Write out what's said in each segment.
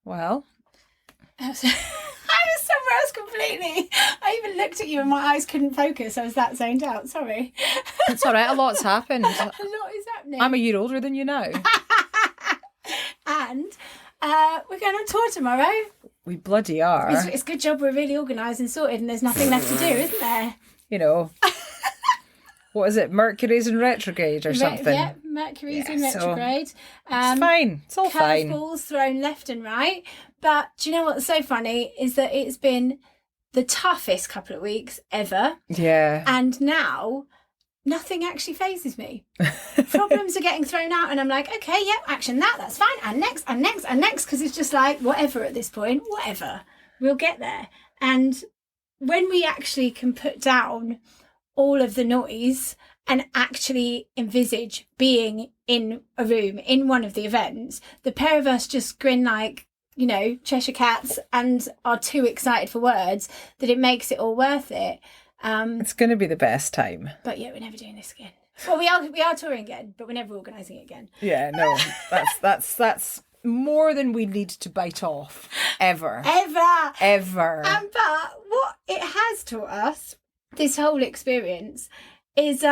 Well, I was somewhere else completely. I even looked at you and my eyes couldn't focus. I was that zoned out. Sorry. it's all right. A lot's happened. A lot is happening. I'm a year older than you now. And we're going on tour tomorrow. We bloody are. It's a good job we're really organised and sorted and there's nothing left to do, isn't there? You know. What is it? Mercury's in retrograde or something? Yeah, Mercury's in retrograde. It's fine. It's all fine. Curveballs thrown left and right. But do you know what's so funny is that it's been the toughest couple of weeks ever. Yeah. And now nothing actually phases me. Problems are getting thrown out and I'm like, okay, yeah, action that, that's fine. And next, because it's just like, whatever at this point, whatever. We'll get there. And when we actually can put down all of the noise and actually envisage being in a room in one of the events, the pair of us just grin like, you know, Cheshire Cats and are too excited for words that it makes it all worth it. It's going to be the best time. But yeah, we're never doing this again. Well, we are touring again, but we're never organising it again. Yeah, no, that's more than we need to bite off ever. But what it has taught us, this whole experience, is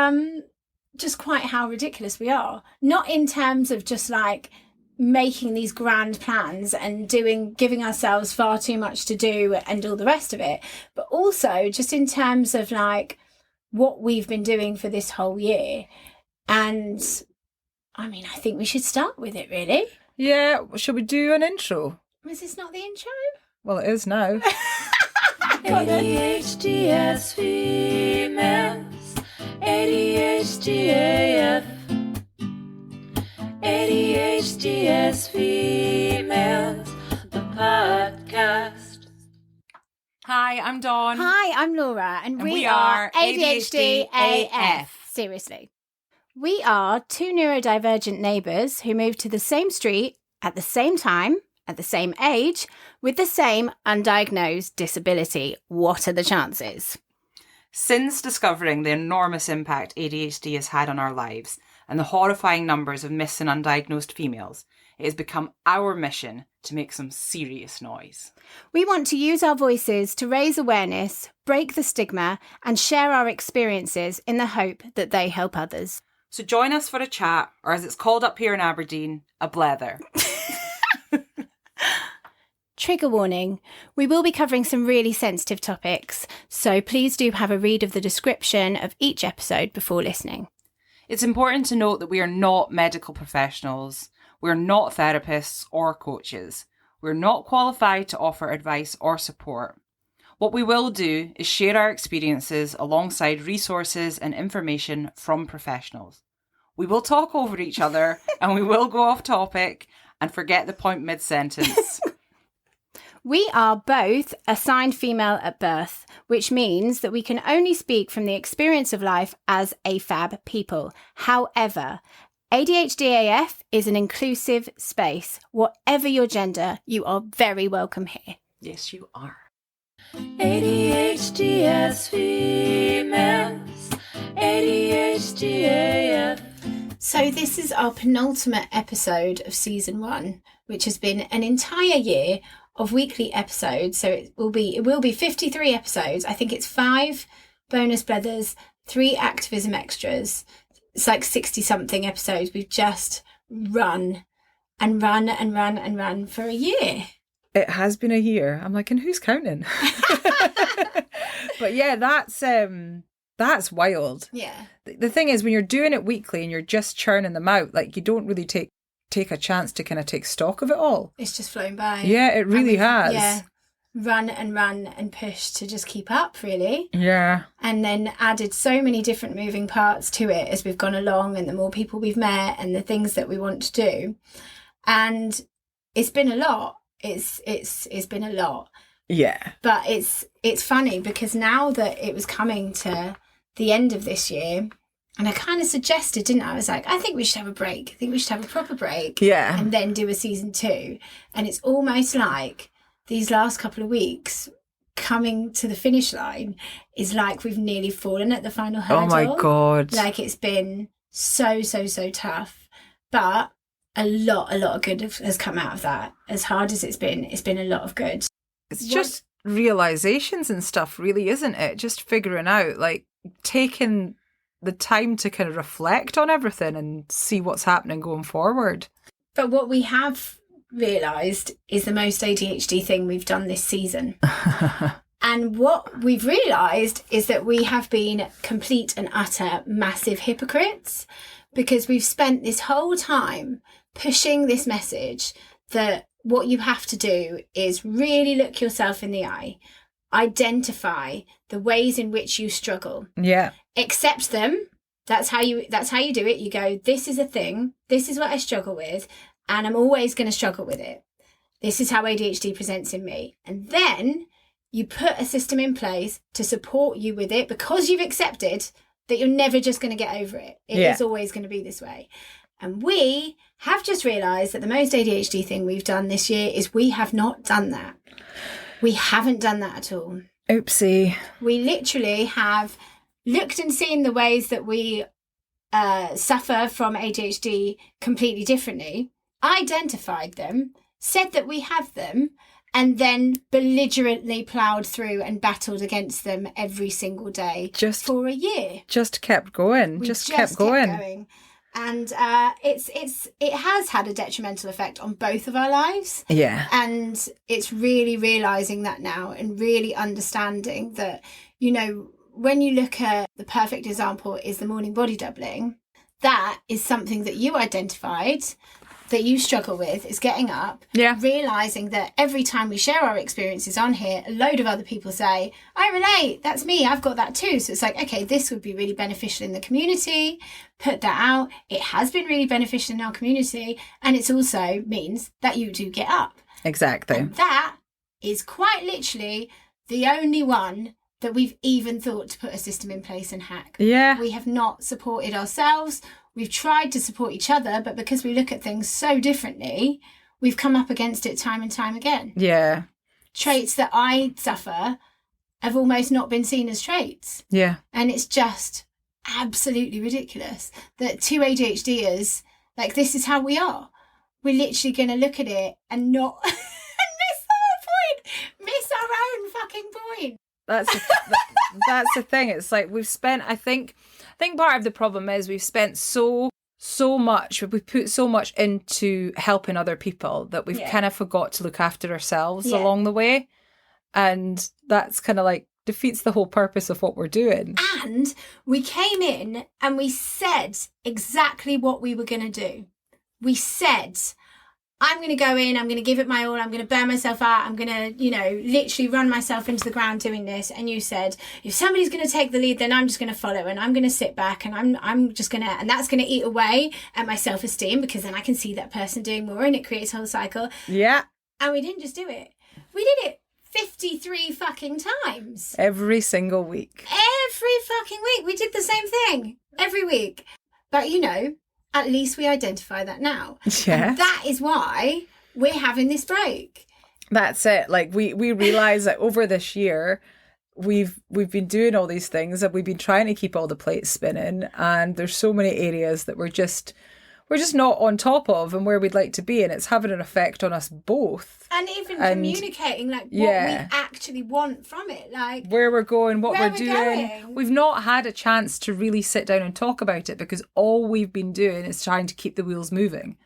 just quite how ridiculous we are. Not in terms of just like making these grand plans and giving ourselves far too much to do and all the rest of it, but also just in terms of like what we've been doing for this whole year. And I mean, I think we should start with it, really. Yeah, shall we do an intro? Is this not the intro? Well, it is now. ADHDS females, ADHD AF, ADHDS females, the podcast. Hi, I'm Dawn. Hi, I'm Laura, and we are ADHD AF. AF. Seriously. We are two neurodivergent neighbours who moved to the same street at the same time, at the same age, with the same undiagnosed disability. What are the chances? Since discovering the enormous impact ADHD has had on our lives and the horrifying numbers of missing undiagnosed females, it has become our mission to make some serious noise. We want to use our voices to raise awareness, break the stigma, and share our experiences in the hope that they help others. So join us for a chat, or as it's called up here in Aberdeen, a blether. Trigger warning, we will be covering some really sensitive topics, so please do have a read of the description of each episode before listening. It's important to note that we are not medical professionals. We're not therapists or coaches. We're not qualified to offer advice or support. What we will do is share our experiences alongside resources and information from professionals. We will talk over each other and we will go off topic and forget the point mid-sentence. We are both assigned female at birth, which means that we can only speak from the experience of life as AFAB people. However, ADHD AF is an inclusive space. Whatever your gender, you are very welcome here. Yes, you are. ADHDS females, ADHD AF. So this is our penultimate episode of season 1, which has been an entire year of weekly episodes. So it will be 53 episodes. I think it's 5 bonus blethers, 3 activism extras. It's like 60 something episodes. We've just run and run and run and run for a year. It has been a year. I'm like, and who's counting? But yeah, that's wild. Yeah. The thing is, when you're doing it weekly and you're just churning them out, like, you don't really take a chance to kind of take stock of it all. It's just flown by. Yeah, it really has. Yeah. Run and push to just keep up, really. Yeah. And then added so many different moving parts to it as we've gone along, and the more people we've met and the things that we want to do. And it's been a lot. It's been a lot. Yeah. But it's funny because now that it was coming to the end of this year, and I kind of suggested, didn't I? I was like, I think we should have a break. I think we should have a proper break. Yeah. And then do a season 2. And it's almost like these last couple of weeks coming to the finish line is like we've nearly fallen at the final hurdle. Oh my God. Like, it's been so tough. But a lot of good has come out of that. As hard as it's been a lot of good. It's just realizations and stuff, really, isn't it? Just figuring out, like, taking the time to kind of reflect on everything and see what's happening going forward. But what we have realised is the most ADHD thing we've done this season. And what we've realised is that we have been complete and utter massive hypocrites, because we've spent this whole time pushing this message that what you have to do is really look yourself in the eye, identify the ways in which you struggle, accept them. That's how you do it. You go, this is a thing, this is what I struggle with, and I'm always going to struggle with it. This is how ADHD presents in me. And then you put a system in place to support you with it, because you've accepted that you're never just going to get over it. It is always going to be this way. And we have just realised that the most ADHD thing we've done this year is we have not done that. We haven't done that at all. Oopsie. We literally have looked and seen the ways that we suffer from ADHD completely differently, identified them, said that we have them, and then belligerently ploughed through and battled against them every single day for a year. Just kept going. We just kept going. And it has had a detrimental effect on both of our lives. Yeah. And it's really realising that now, and really understanding that, you know, when you look at the perfect example is the morning body doubling, that is something that you identified, that you struggle with, is getting up, realising that every time we share our experiences on here, a load of other people say, I relate, that's me, I've got that too. So it's like, okay, this would be really beneficial in the community, put that out. It has been really beneficial in our community, and it also means that you do get up. Exactly. And that is quite literally the only one that we've even thought to put a system in place and hack. Yeah. We have not supported ourselves. We've tried to support each other, but because we look at things so differently, we've come up against it time and time again. Yeah. Traits that I suffer have almost not been seen as traits. Yeah. And it's just absolutely ridiculous that two ADHDers, like, this is how we are. We're literally going to look at it and not and miss the whole point, miss our own fucking point. That's the thing. It's like we've spent, I think part of the problem is we've spent so much, we've put so much into helping other people that we've kind of forgot to look after ourselves along the way. And that's kind of like defeats the whole purpose of what we're doing. And we came in and we said exactly what we were going to do. We said, I'm going to go in, I'm going to give it my all, I'm going to burn myself out, I'm going to, you know, literally run myself into the ground doing this. And you said, if somebody's going to take the lead, then I'm just going to follow, and I'm going to sit back, and I'm just going to, and that's going to eat away at my self-esteem, because then I can see that person doing more, and it creates a whole cycle. Yeah. And we didn't just do it. We did it 53 fucking times. Every single week. Every fucking week. We did the same thing every week. But, you know, at least we identify that now. Yeah. And that is why we're having this break. That's it. Like we realise that over this year, we've been doing all these things, and we've been trying to keep all the plates spinning, and there's so many areas that we're just not on top of and where we'd like to be, and it's having an effect on us both. And even communicating like what we actually want from it, like where we're going, what we're doing. Going. We've not had a chance to really sit down and talk about it, because all we've been doing is trying to keep the wheels moving,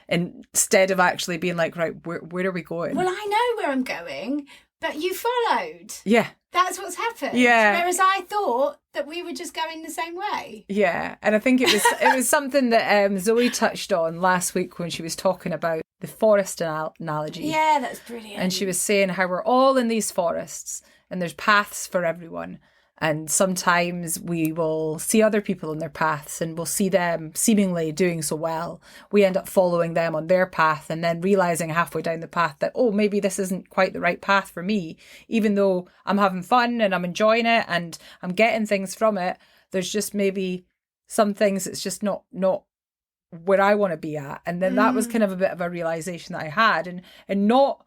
instead of actually being like, right, where are we going? Well, I know where I'm going, but you followed. Yeah. That's what's happened. Yeah. Whereas I thought that we were just going the same way. Yeah. And I think it was something that Zoe touched on last week when she was talking about the forest analogy. Yeah, that's brilliant. And she was saying how we're all in these forests and there's paths for everyone. And sometimes we will see other people on their paths and we'll see them seemingly doing so well. We end up following them on their path and then realising halfway down the path that, oh, maybe this isn't quite the right path for me. Even though I'm having fun and I'm enjoying it and I'm getting things from it, there's just maybe some things that's just not where I want to be at. And then that was kind of a bit of a realisation that I had, and not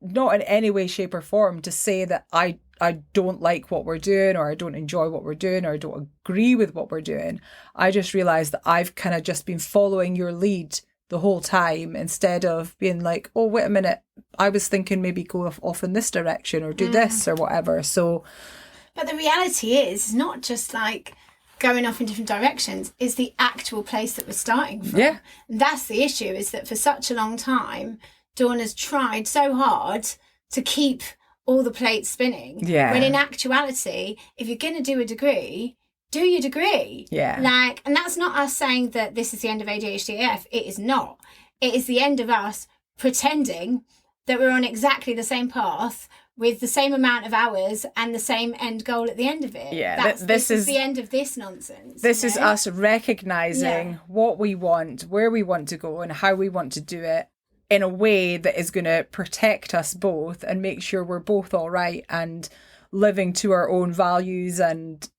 in any way, shape or form to say that I don't like what we're doing, or I don't enjoy what we're doing, or I don't agree with what we're doing. I just realised that I've kind of just been following your lead the whole time, instead of being like, oh, wait a minute, I was thinking maybe go off in this direction or do this or whatever. So, but the reality is not just like going off in different directions, is the actual place that we're starting from. Yeah. And that's the issue, is that for such a long time, Dawn has tried so hard to keep all the plates spinning. Yeah. When in actuality, if you're going to do a degree, do your degree. Yeah. Like, and that's not us saying that this is the end of ADHDF. It is not. It is the end of us pretending that we're on exactly the same path with the same amount of hours and the same end goal at the end of it. Yeah, This is the end of this nonsense. this you is know? us recognizing what we want, where we want to go, and how we want to do it in a way that is going to protect us both and make sure we're both all right and living to our own values and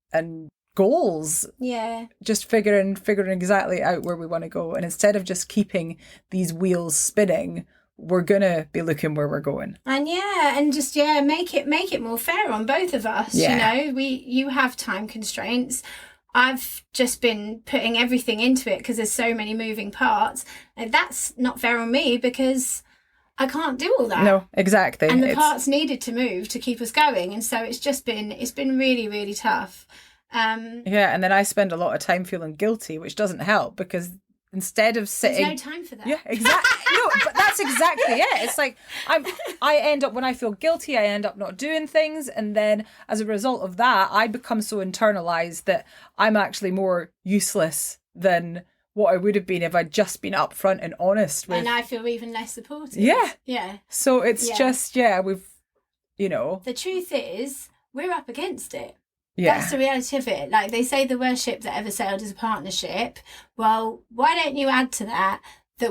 goals. Yeah. Just figuring exactly out where we want to go, and instead of just keeping these wheels spinning, we're gonna be looking where we're going. And just make it more fair on both of us. Yeah. You know, you have time constraints. I've just been putting everything into it because there's so many moving parts. And that's not fair on me because I can't do all that. No, exactly. And the parts needed to move to keep us going, and so it's been really, really tough. Yeah, and then I spend a lot of time feeling guilty, which doesn't help, because instead of sitting, There's no time for that. yeah, exactly. No, but that's exactly it. It's like I end up, when I feel guilty, I end up not doing things, and then as a result of that, I become so internalized that I'm actually more useless than what I would have been if I'd just been upfront and honest with. And I feel even less supported. Yeah. Yeah. So it's just we've, The truth is, we're up against it. yeah, That's the reality of it. Like they say, the worst ship that ever sailed is a partnership. Well, why don't you add to that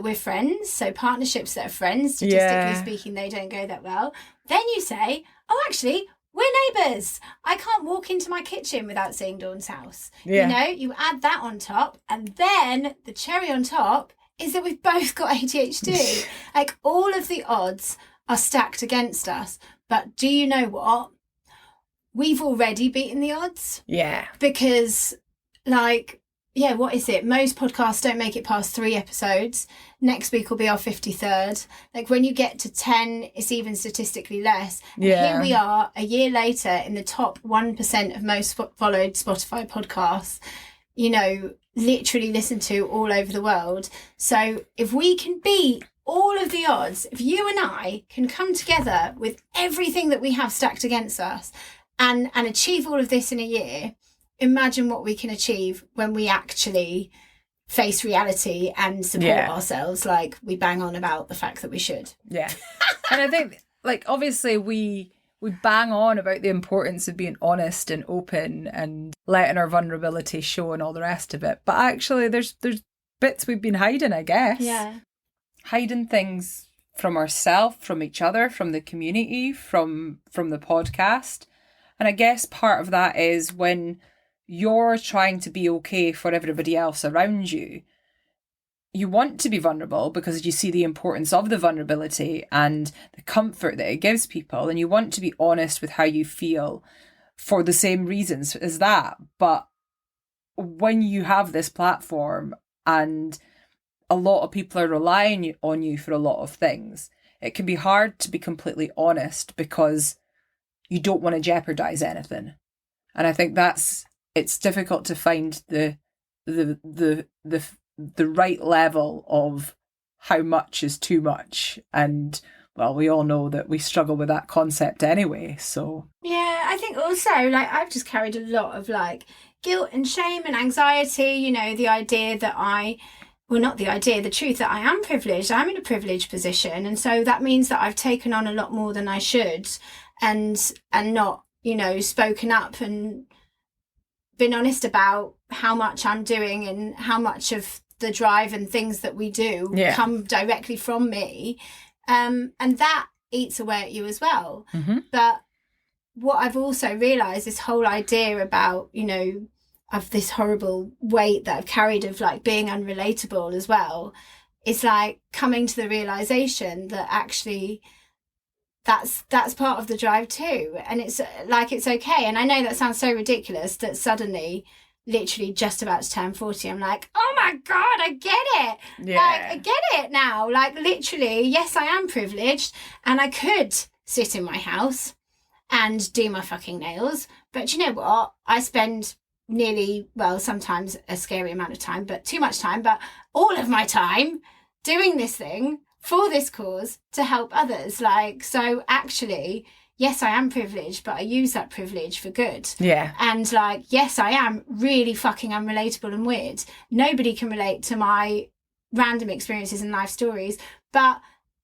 we're friends? So partnerships that are friends, statistically speaking, they don't go that well. Then you say, oh, actually, we're neighbours. I can't walk into my kitchen without seeing Dawn's house. Yeah. You know, you add that on top, and then the cherry on top is that we've both got ADHD. Like, all of the odds are stacked against us. But do you know what? We've already beaten the odds, yeah, because, like, what is it? Most podcasts don't make it past 3 episodes. Next week will be our 53rd. Like, when you get to 10, it's even statistically less. And Yeah. here we are, a year later, in the top 1% of most followed Spotify podcasts, literally listened to all over the world. So if we can beat all of the odds, if you and I can come together with everything that we have stacked against us and achieve all of this in a year, imagine what we can achieve when we actually face reality and support ourselves like we bang on about the fact that we should. yeah. And I think, like, obviously we bang on about the importance of being honest and open and letting our vulnerability show and all the rest of it, but actually there's bits we've been hiding, I guess. Yeah. Hiding things from ourselves, from each other, from the community, from the podcast. And I guess part of that is when you're trying to be okay for everybody else around you, you want to be vulnerable because you see the importance of the vulnerability and the comfort that it gives people, and you want to be honest with how you feel for the same reasons as that. But when you have this platform and a lot of people are relying on you for a lot of things, it can be hard to be completely honest because you don't want to jeopardize anything. And I think it's difficult to find the right level of how much is too much. And well, we all know that we struggle with that concept anyway. So Yeah, I think also, like, I've just carried a lot of, like, guilt and shame and anxiety, the idea that the truth that I am privileged. I'm in a privileged position. And so that means that I've taken on a lot more than I should and not, spoken up and been honest about how much I'm doing and how much of the drive and things that we do come directly from me. And that eats away at you as well. Mm-hmm. But what I've also realised, this whole idea about, of this horrible weight that I've carried of, like, being unrelatable as well, it's like coming to the realisation that actually that's part of the drive too. And it's like, it's okay. And I know that sounds so ridiculous that suddenly literally just about to turn 40, I'm like, oh my God, I get it. Yeah. Like, I get it now. Like, literally, yes, I am privileged and I could sit in my house and do my fucking nails. But you know what? I spend nearly, well, sometimes a scary amount of time, but too much time, but all of my time doing this thing for this cause to help others. Like, so actually, yes, I am privileged, but I use that privilege for good. Yeah. And like, yes, I am really fucking unrelatable and weird. Nobody can relate to my random experiences and life stories, but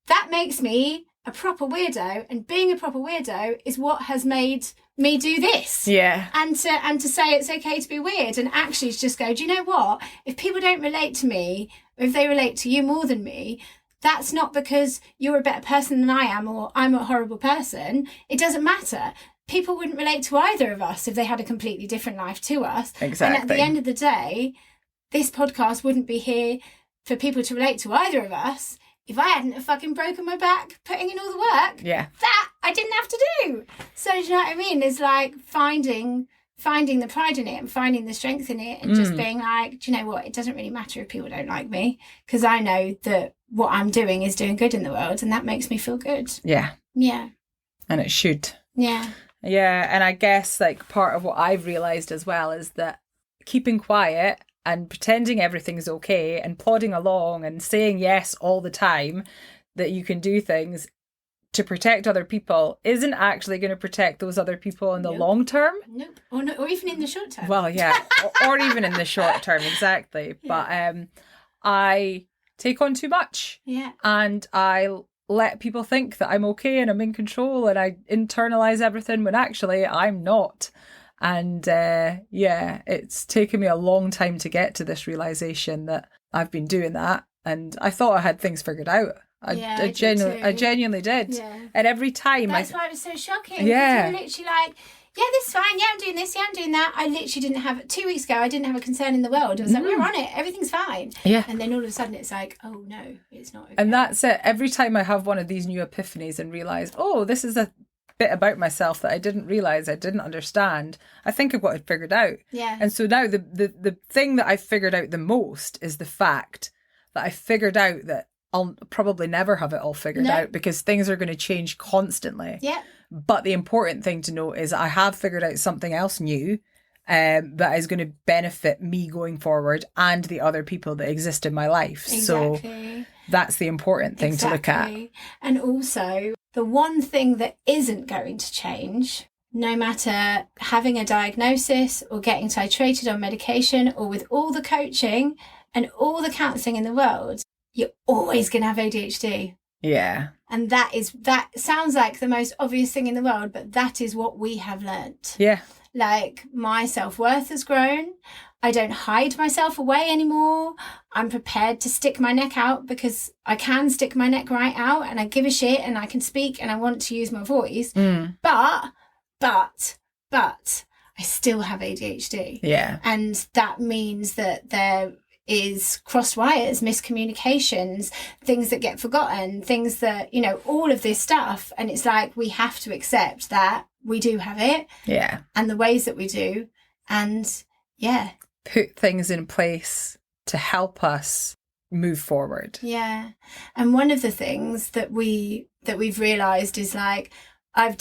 that makes me a proper weirdo, and being a proper weirdo is what has made me do this. Yeah. And to say it's okay to be weird, and actually to just go, do you know what? If people don't relate to me, or if they relate to you more than me, that's not because you're a better person than I am, or I'm a horrible person. It doesn't matter. People wouldn't relate to either of us if they had a completely different life to us. Exactly. And at the end of the day, this podcast wouldn't be here for people to relate to either of us if I hadn't have fucking broken my back putting in all the work. Yeah. That I didn't have to do. So do you know what I mean? It's like finding the pride in it and finding the strength in it, and just being like, do you know what? It doesn't really matter if people don't like me, because I know that what I'm doing is doing good in the world, and that makes me feel good. Yeah. Yeah. And it should. Yeah. Yeah. And I guess like part of what I've realised as well is that keeping quiet and pretending everything's okay and plodding along and saying yes all the time that you can do things to protect other people isn't actually going to protect those other people in the long term. Nope. Or even in the short term. Well, yeah. or even in the short term, exactly. Yeah. But I take on too much. Yeah. And I let people think that I'm okay and I'm in control, and I internalize everything when actually I'm not. And yeah, it's taken me a long time to get to this realization that I've been doing that, and I thought I had things figured out. I genuinely did. Yeah. And every time That's why it was so shocking. Yeah. You were literally like, yeah, this is fine. Yeah, I'm doing this. Yeah, I'm doing that. I literally didn't have, 2 weeks ago, I didn't have a concern in the world. I was like, we're on it. Everything's fine. Yeah. And then all of a sudden it's like, oh no, it's not okay. And that's it. Every time I have one of these new epiphanies and realize, oh, this is a bit about myself that I didn't realize, I didn't understand, I think I've got it figured out. Yeah. And so now the thing that I figured out the most is the fact that I figured out that I'll probably never have it all figured out, because things are going to change constantly. Yeah. But the important thing to note is I have figured out something else new that is going to benefit me going forward and the other people that exist in my life. Exactly. So that's the important thing to look at. And also, the one thing that isn't going to change, no matter having a diagnosis or getting titrated on medication or with all the coaching and all the counselling in the world, you're always going to have ADHD. Yeah. And that sounds like the most obvious thing in the world, but that is what we have learnt. Yeah. Like, my self-worth has grown. I don't hide myself away anymore. I'm prepared to stick my neck out because I can stick my neck right out, and I give a shit, and I can speak, and I want to use my voice. But I still have ADHD. Yeah. And that means that there is crossed wires, miscommunications, things that get forgotten, things that, you know, all of this stuff. And it's like, we have to accept that we do have it. Yeah. And the ways that we do. And yeah. Put things in place to help us move forward. Yeah. And one of the things that we've realised is like, I've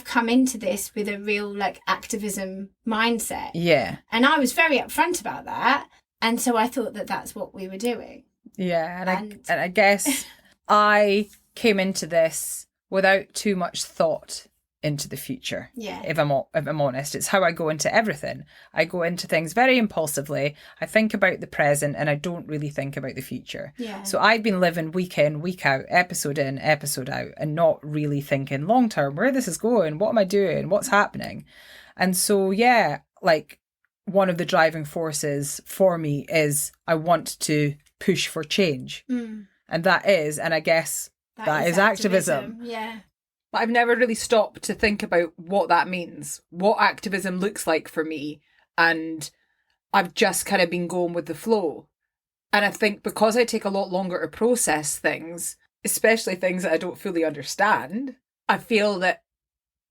come into this with a real like activism mindset. Yeah. And I was very upfront about that. And so I thought that that's what we were doing. Yeah. And I guess I came into this without too much thought into the future. Yeah. If I'm honest, it's how I go into everything. I go into things very impulsively. I think about the present and I don't really think about the future. Yeah. So I've been living week in, week out, episode in, episode out, and not really thinking long term, where this is going, what am I doing, what's happening. And so, yeah, like one of the driving forces for me is I want to push for change. And that is, and I guess that is activism. Yeah. But I've never really stopped to think about what that means, what activism looks like for me. And I've just kind of been going with the flow. And I think because I take a lot longer to process things, especially things that I don't fully understand, I feel that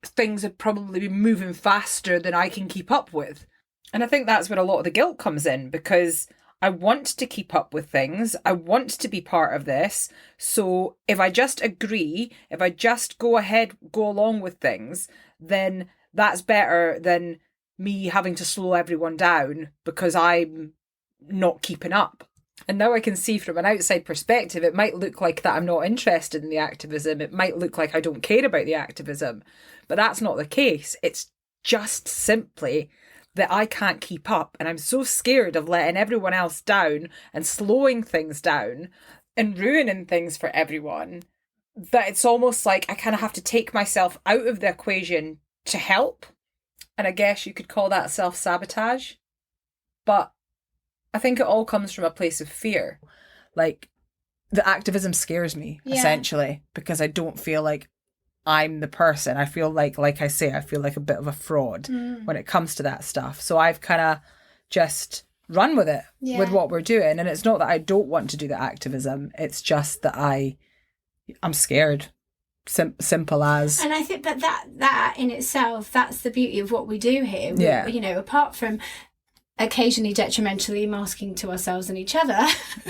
things have probably been moving faster than I can keep up with. And I think that's where a lot of the guilt comes in, because I want to keep up with things. I want to be part of this. So if I just agree, if I just go along with things, then that's better than me having to slow everyone down because I'm not keeping up. And now I can see from an outside perspective, it might look like that I'm not interested in the activism. It might look like I don't care about the activism, but that's not the case. It's just simply that I can't keep up, and I'm so scared of letting everyone else down and slowing things down and ruining things for everyone that it's almost like I kind of have to take myself out of the equation to help. And I guess you could call that self-sabotage. But I think it all comes from a place of fear. Like, the activism scares me, essentially, because I don't feel like I'm the person. I feel like I say, I feel like a bit of a fraud when it comes to that stuff. So I've kind of just run with it, with what we're doing. And it's not that I don't want to do the activism. It's just that I'm scared. Simple as. And I think that in itself, that's the beauty of what we do here. Yeah. You know, apart from occasionally detrimentally masking to ourselves and each other,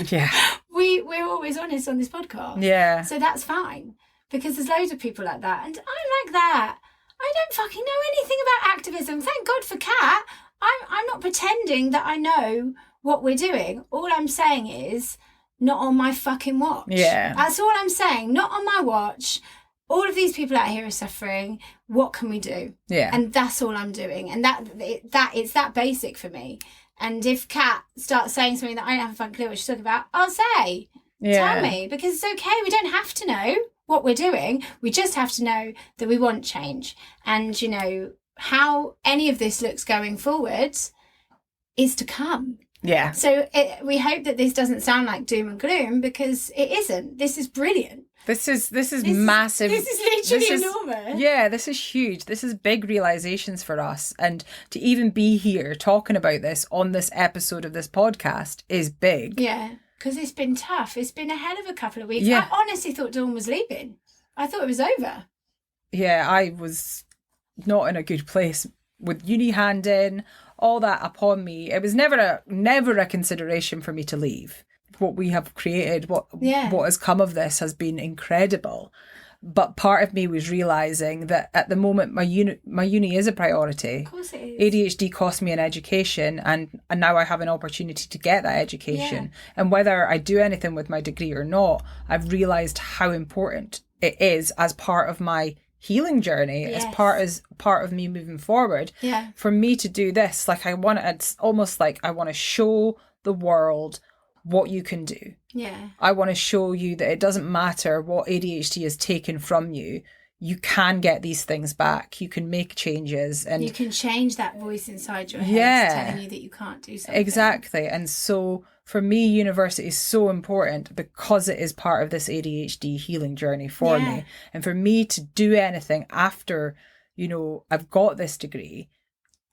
yeah, we're always honest on this podcast. Yeah. So that's fine, because there's loads of people like that, and I'm like that. I don't fucking know anything about activism. Thank God for Kat. I'm not pretending that I know what we're doing. All I'm saying is, not on my fucking watch. Yeah. That's all I'm saying. Not on my watch. All of these people out here are suffering. What can we do? Yeah. And that's all I'm doing. And that it's that basic for me. And if Kat starts saying something that I don't have a fucking clue what she's talking about, I'll say, tell me, because it's okay. We don't have to know what we're doing. We just have to know that we want change. And, you know, how any of this looks going forward is to come. Yeah. So we hope that this doesn't sound like doom and gloom, because it isn't. This is brilliant. This is massive. This is literally enormous. Yeah, this is huge. This is big realizations for us. And to even be here talking about this on this episode of this podcast is big. Yeah, because it's been tough. It's been a hell of a couple of weeks. Yeah. I honestly thought Dawn was leaving. I thought it was over. Yeah, I was not in a good place with uni hand in, all that upon me. It was never a consideration for me to leave. What we have created, what has come of this has been incredible. But part of me was realising that at the moment my uni is a priority. Of course it is. ADHD cost me an education, and now I have an opportunity to get that education. Yeah. And whether I do anything with my degree or not, I've realised how important it is as part of my healing journey, as part of me moving forward. Yeah. For me to do this, like it's almost like I want to show the world what you can do. Yeah. I want to show you that it doesn't matter what ADHD has taken from you. You can get these things back. You can make changes, and you can change that voice inside your head telling you that you can't do something. Exactly. And so for me, university is so important because it is part of this ADHD healing journey for me. And for me to do anything after, you know, I've got this degree,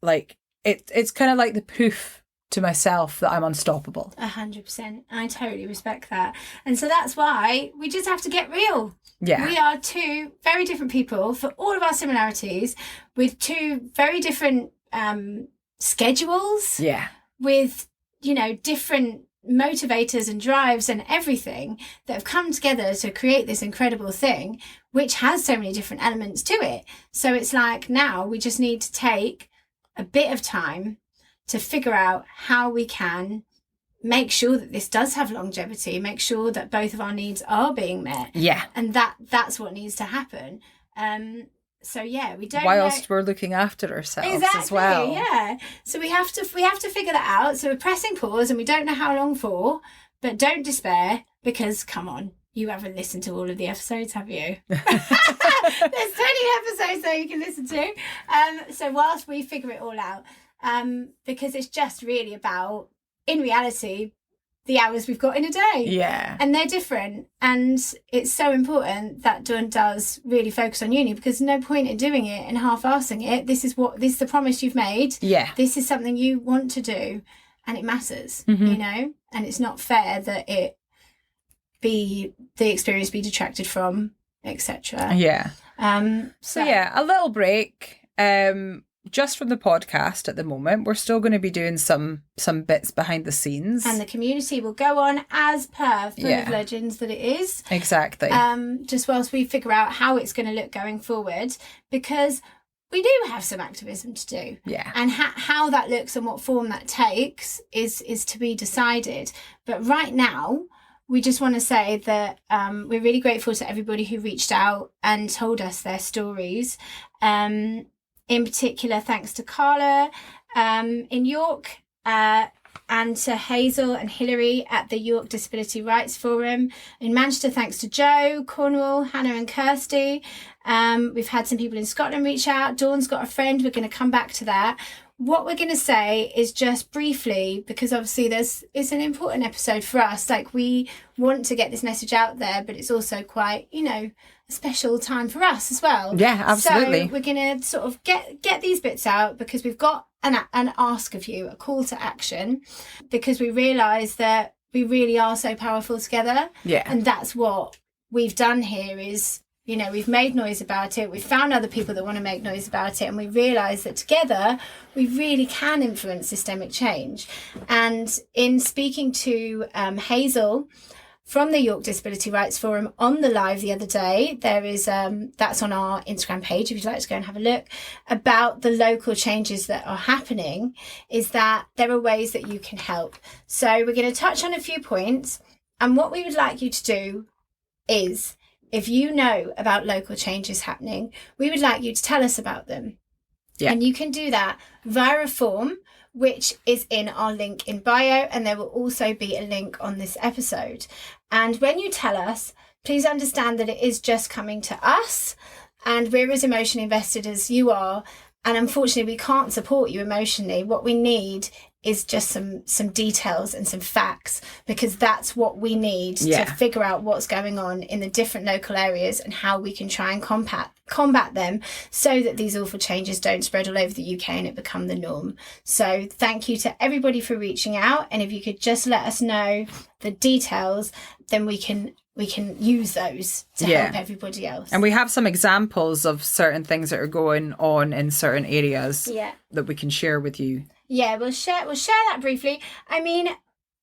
like it's kind of like the proof to myself that I'm unstoppable. 100%. I totally respect that. And so that's why we just have to get real. Yeah. We are two very different people, for all of our similarities, with two very different schedules. Yeah. With, you know, different motivators and drives and everything that have come together to create this incredible thing, which has so many different elements to it. So it's like, now we just need to take a bit of time to figure out how we can make sure that this does have longevity, make sure that both of our needs are being met. Yeah. And that's what needs to happen. So yeah, we don't whilst we're looking after ourselves as well. Yeah. So we have to figure that out. So we're pressing pause, and we don't know how long for, but don't despair, because come on, you haven't listened to all of the episodes, have you? There's 20 episodes that you can listen to. So whilst we figure it all out, because it's just really about, in reality, the hours we've got in a day. Yeah. And they're different. And it's so important that Dawn does really focus on uni, because there's no point in doing it and half-assing it. This is the promise you've made. Yeah. This is something you want to do, and it matters, you know? And it's not fair that the experience be detracted from, etc. Yeah. So yeah, a little break. just from the podcast at the moment. We're still going to be doing some bits behind the scenes. And the community will go on as per Full Yeah. of Legends that it is. Exactly. Just whilst we figure out how it's going to look going forward, because we do have some activism to do. Yeah. And how that looks and what form that takes is to be decided. But right now, we just want to say that we're really grateful to everybody who reached out and told us their stories. In particular, thanks to Carla in York, and to Hazel and Hilary at the York Disability Rights Forum. In Manchester, thanks to Joe, Cornwall, Hannah and Kirsty. We've had some people in Scotland reach out. Dawn's got a friend. We're going to come back to that. What we're going to say is just briefly, because obviously it's an important episode for us. Like, we want to get this message out there, but it's also quite, a special time for us as well. Yeah, absolutely. So we're going to sort of get these bits out because we've got an ask of you, a call to action, because we realise that we really are so powerful together. Yeah. And that's what we've done here is, we've made noise about it. We've found other people that want to make noise about it. And we realise that together we really can influence systemic change. And in speaking to Hazel from the York Disability Rights Forum on the live the other day, there is, that's on our Instagram page if you'd like to go and have a look, about the local changes that are happening, is that there are ways that you can help. So we're going to touch on a few points. And what we would like you to do is, if you know about local changes happening, we would like you to tell us about them. Yeah. And you can do that via a form, which is in our link in bio, and there will also be a link on this episode. And when you tell us, please understand that it is just coming to us, and we're as emotionally invested as you are. And unfortunately, we can't support you emotionally. What we need is just some details and some facts, because that's what we need to figure out what's going on in the different local areas and how we can try and combat them so that these awful changes don't spread all over the UK and it become the norm. So thank you to everybody for reaching out. And if you could just let us know the details, then we can use those to help everybody else. And we have some examples of certain things that are going on in certain areas that we can share with you. Yeah, we'll share that briefly. I mean,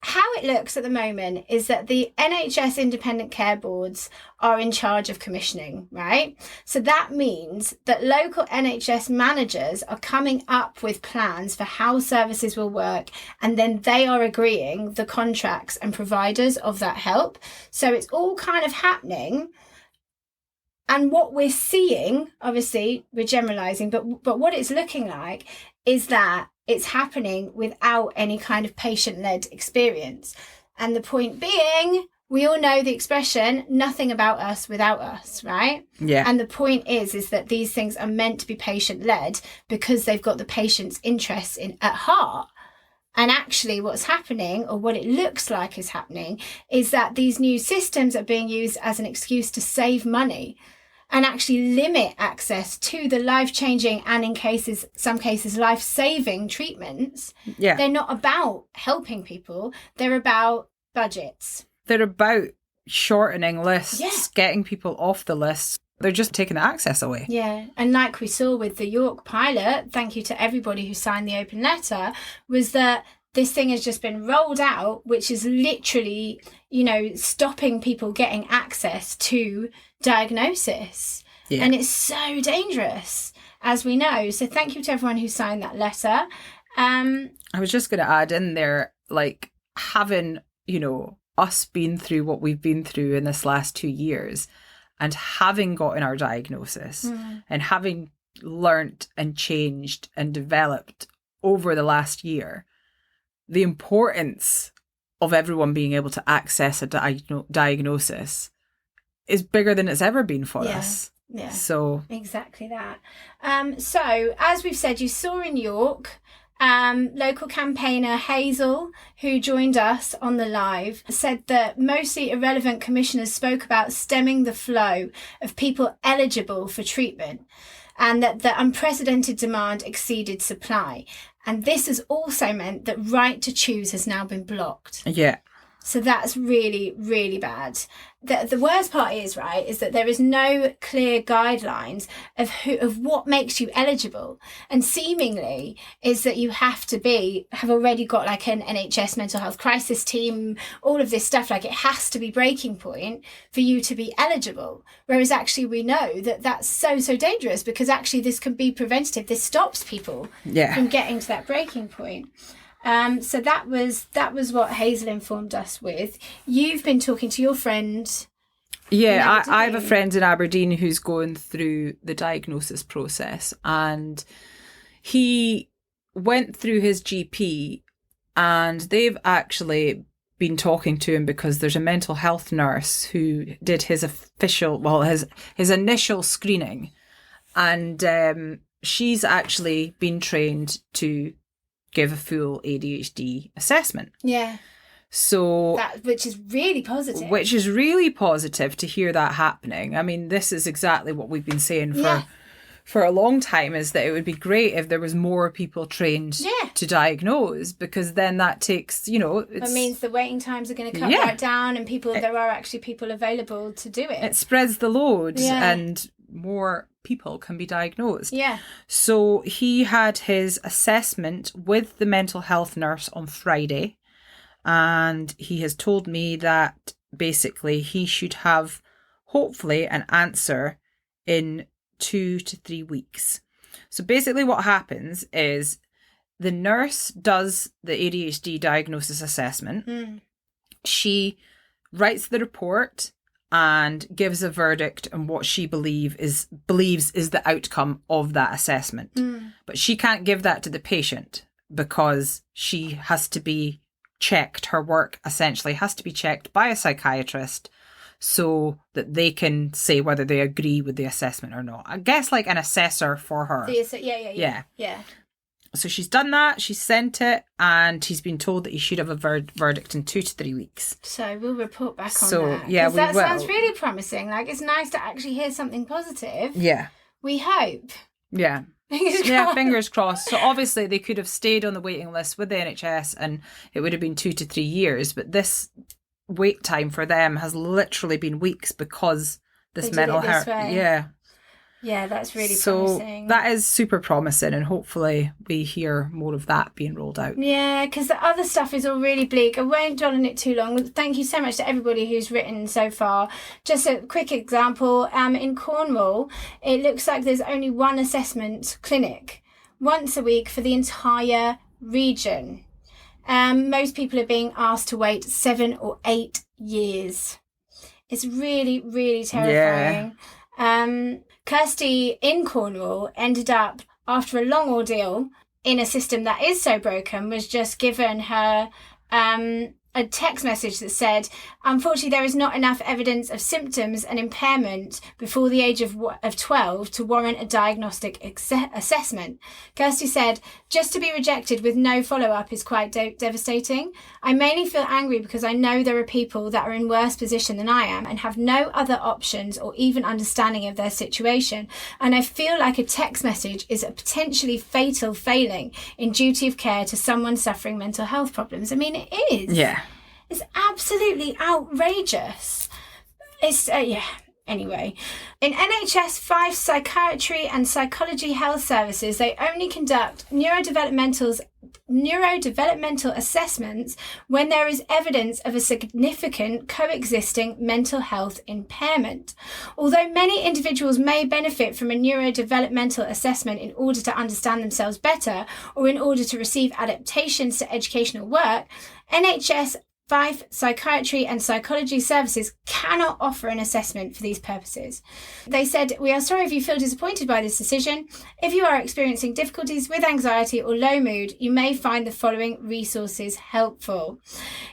how it looks at the moment is that the NHS independent care boards are in charge of commissioning, right? So that means that local NHS managers are coming up with plans for how services will work, and then they are agreeing the contracts and providers of that help. So it's all kind of happening. And what we're seeing, obviously, we're generalising, but what it's looking like is that it's happening without any kind of patient-led experience. And the point being, we all know the expression, nothing about us without us, right? Yeah. And the point is that these things are meant to be patient-led because they've got the patient's interests at heart. And actually what's happening, or what it looks like is happening, is that these new systems are being used as an excuse to save money and actually limit access to the life-changing and in some cases life-saving treatments. Yeah. They're not about helping people. They're about budgets. They're about shortening lists, Yeah. getting people off the lists. They're just taking the access away. Yeah. And like we saw with the York pilot, thank you to everybody who signed the open letter, was that this thing has just been rolled out, which is literally, stopping people getting access to diagnosis. Yeah. And it's so dangerous, as we know. So thank you to everyone who signed that letter. I was just going to add in there, like, having, us been through what we've been through in this last 2 years and having gotten our diagnosis and having learnt and changed and developed over the last year, the importance of everyone being able to access a diagnosis is bigger than it's ever been for us. Yeah. So Exactly that. So, as we've said, you saw in York, local campaigner Hazel, who joined us on the live, said that mostly irrelevant commissioners spoke about stemming the flow of people eligible for treatment, and that the unprecedented demand exceeded supply. And this has also meant that right to choose has now been blocked. yeah. So that's really, really bad. The worst part is, right, is that there is no clear guidelines of what makes you eligible. And seemingly is that you have already got like an NHS mental health crisis team, all of this stuff. Like it has to be breaking point for you to be eligible. Whereas actually we know that that's so dangerous, because actually this can be preventative. This stops people from getting to that breaking point. So that was what Hazel informed us with. You've been talking to your friend. Yeah, I have a friend in Aberdeen who's going through the diagnosis process, and he went through his GP, and they've actually been talking to him because there's a mental health nurse who did his initial screening, and she's actually been trained to give a full ADHD assessment. Yeah. So which is really positive. Which is really positive to hear that happening. I mean, this is exactly what we've been saying for a long time, is that it would be great if there was more people trained to diagnose, because then that takes, it means the waiting times are going to cut right down, and there are actually people available to do it. It spreads the load and more people can be diagnosed. Yeah. So he had his assessment with the mental health nurse on Friday, and he has told me that basically he should have hopefully an answer in 2 to 3 weeks. So basically what happens is the nurse does the ADHD diagnosis assessment. She writes the report and gives a verdict on what she believes is the outcome of that assessment. But she can't give that to the patient, because she has to be checked. Her work essentially has to be checked by a psychiatrist so that they can say whether they agree with the assessment or not. I guess like an assessor for her. Yeah. So she's done that, she sent it, and he's been told that he should have a verdict in 2 to 3 weeks. So we'll report back on that. Yeah, we that will. Sounds really promising. Like, it's nice to actually hear something positive. Yeah. We hope. Yeah. Fingers crossed. Yeah, fingers crossed. So obviously they could have stayed on the waiting list with the NHS and it would have been 2 to 3 years, but this wait time for them has literally been weeks because this mental health. Yeah, that's really promising. So that is super promising, and hopefully we hear more of that being rolled out. Yeah, because the other stuff is all really bleak. I won't dwell on it too long. Thank you so much to everybody who's written so far. Just a quick example, in Cornwall, it looks like there's only one assessment clinic once a week for the entire region. Most people are being asked to wait 7 or 8 years. It's really, really terrifying. Yeah. Kirsty in Cornwall ended up, after a long ordeal in a system that is so broken, was just given her a text message that said, unfortunately, there is not enough evidence of symptoms and impairment before the age of 12 to warrant a diagnostic assessment. Kirsty said, just to be rejected with no follow-up is quite devastating. I mainly feel angry because I know there are people that are in worse position than I am and have no other options or even understanding of their situation. And I feel like a text message is a potentially fatal failing in duty of care to someone suffering mental health problems. I mean, it is. Yeah. It's absolutely outrageous. It's, Anyway, in NHS 5 psychiatry and psychology health services, they only conduct neurodevelopmental assessments when there is evidence of a significant coexisting mental health impairment. Although many individuals may benefit from a neurodevelopmental assessment in order to understand themselves better or in order to receive adaptations to educational work, NHS 5 psychiatry and psychology services cannot offer an assessment for these purposes. They said, we are sorry if you feel disappointed by this decision. If you are experiencing difficulties with anxiety or low mood, you may find the following resources helpful.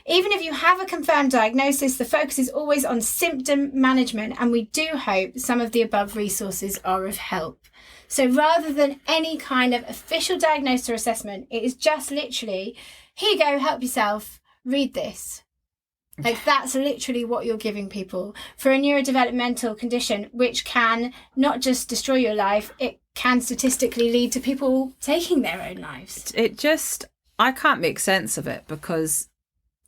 Even if you have a confirmed diagnosis, the focus is always on symptom management, and we do hope some of the above resources are of help. So rather than any kind of official diagnosis or assessment, it is just literally, here you go, help yourself. Read this. Like, that's literally what you're giving people for a neurodevelopmental condition, which can not just destroy your life, it can statistically lead to people taking their own lives. I can't make sense of it, because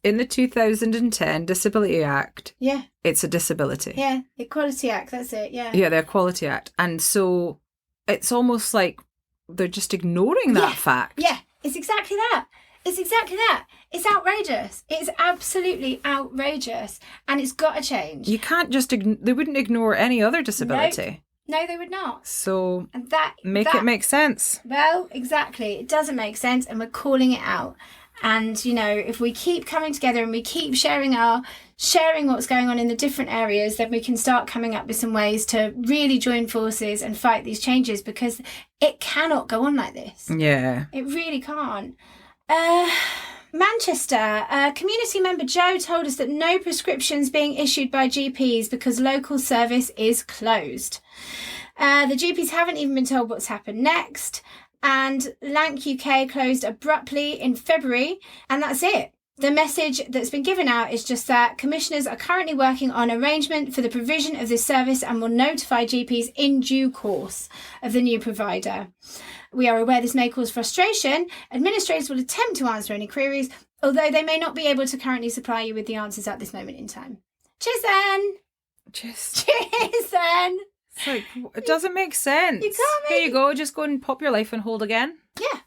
in the 2010 Disability Act, Yeah. it's a disability. Yeah. Equality Act. That's it. Yeah. Yeah, the Equality Act. And so it's almost like they're just ignoring that Yeah. fact. Yeah. It's exactly that. It's exactly that. It's outrageous. It's absolutely outrageous. And it's got to change. You can't just, they wouldn't ignore any other disability. No, they would not. So And that it make sense. Well, exactly. It doesn't make sense, and we're calling it out. And you know, if we keep coming together and we keep sharing what's going on in the different areas, then we can start coming up with some ways to really join forces and fight these changes, because it cannot go on like this. Yeah. It really can't. Manchester, community member Joe told us that no prescriptions being issued by GPs because local service is closed. The GPs haven't even been told what's happened next. And Lanc UK closed abruptly in February, and that's it. The message that's been given out is just that commissioners are currently working on arrangement for the provision of this service and will notify GPs in due course of the new provider. We are aware this may cause frustration. Administrators will attempt to answer any queries, although they may not be able to currently supply you with the answers at this moment in time. Cheers then! Just, Cheers then! it's like, it doesn't make sense. You can't Here make- you go, just go and pop your life on hold again. Yeah.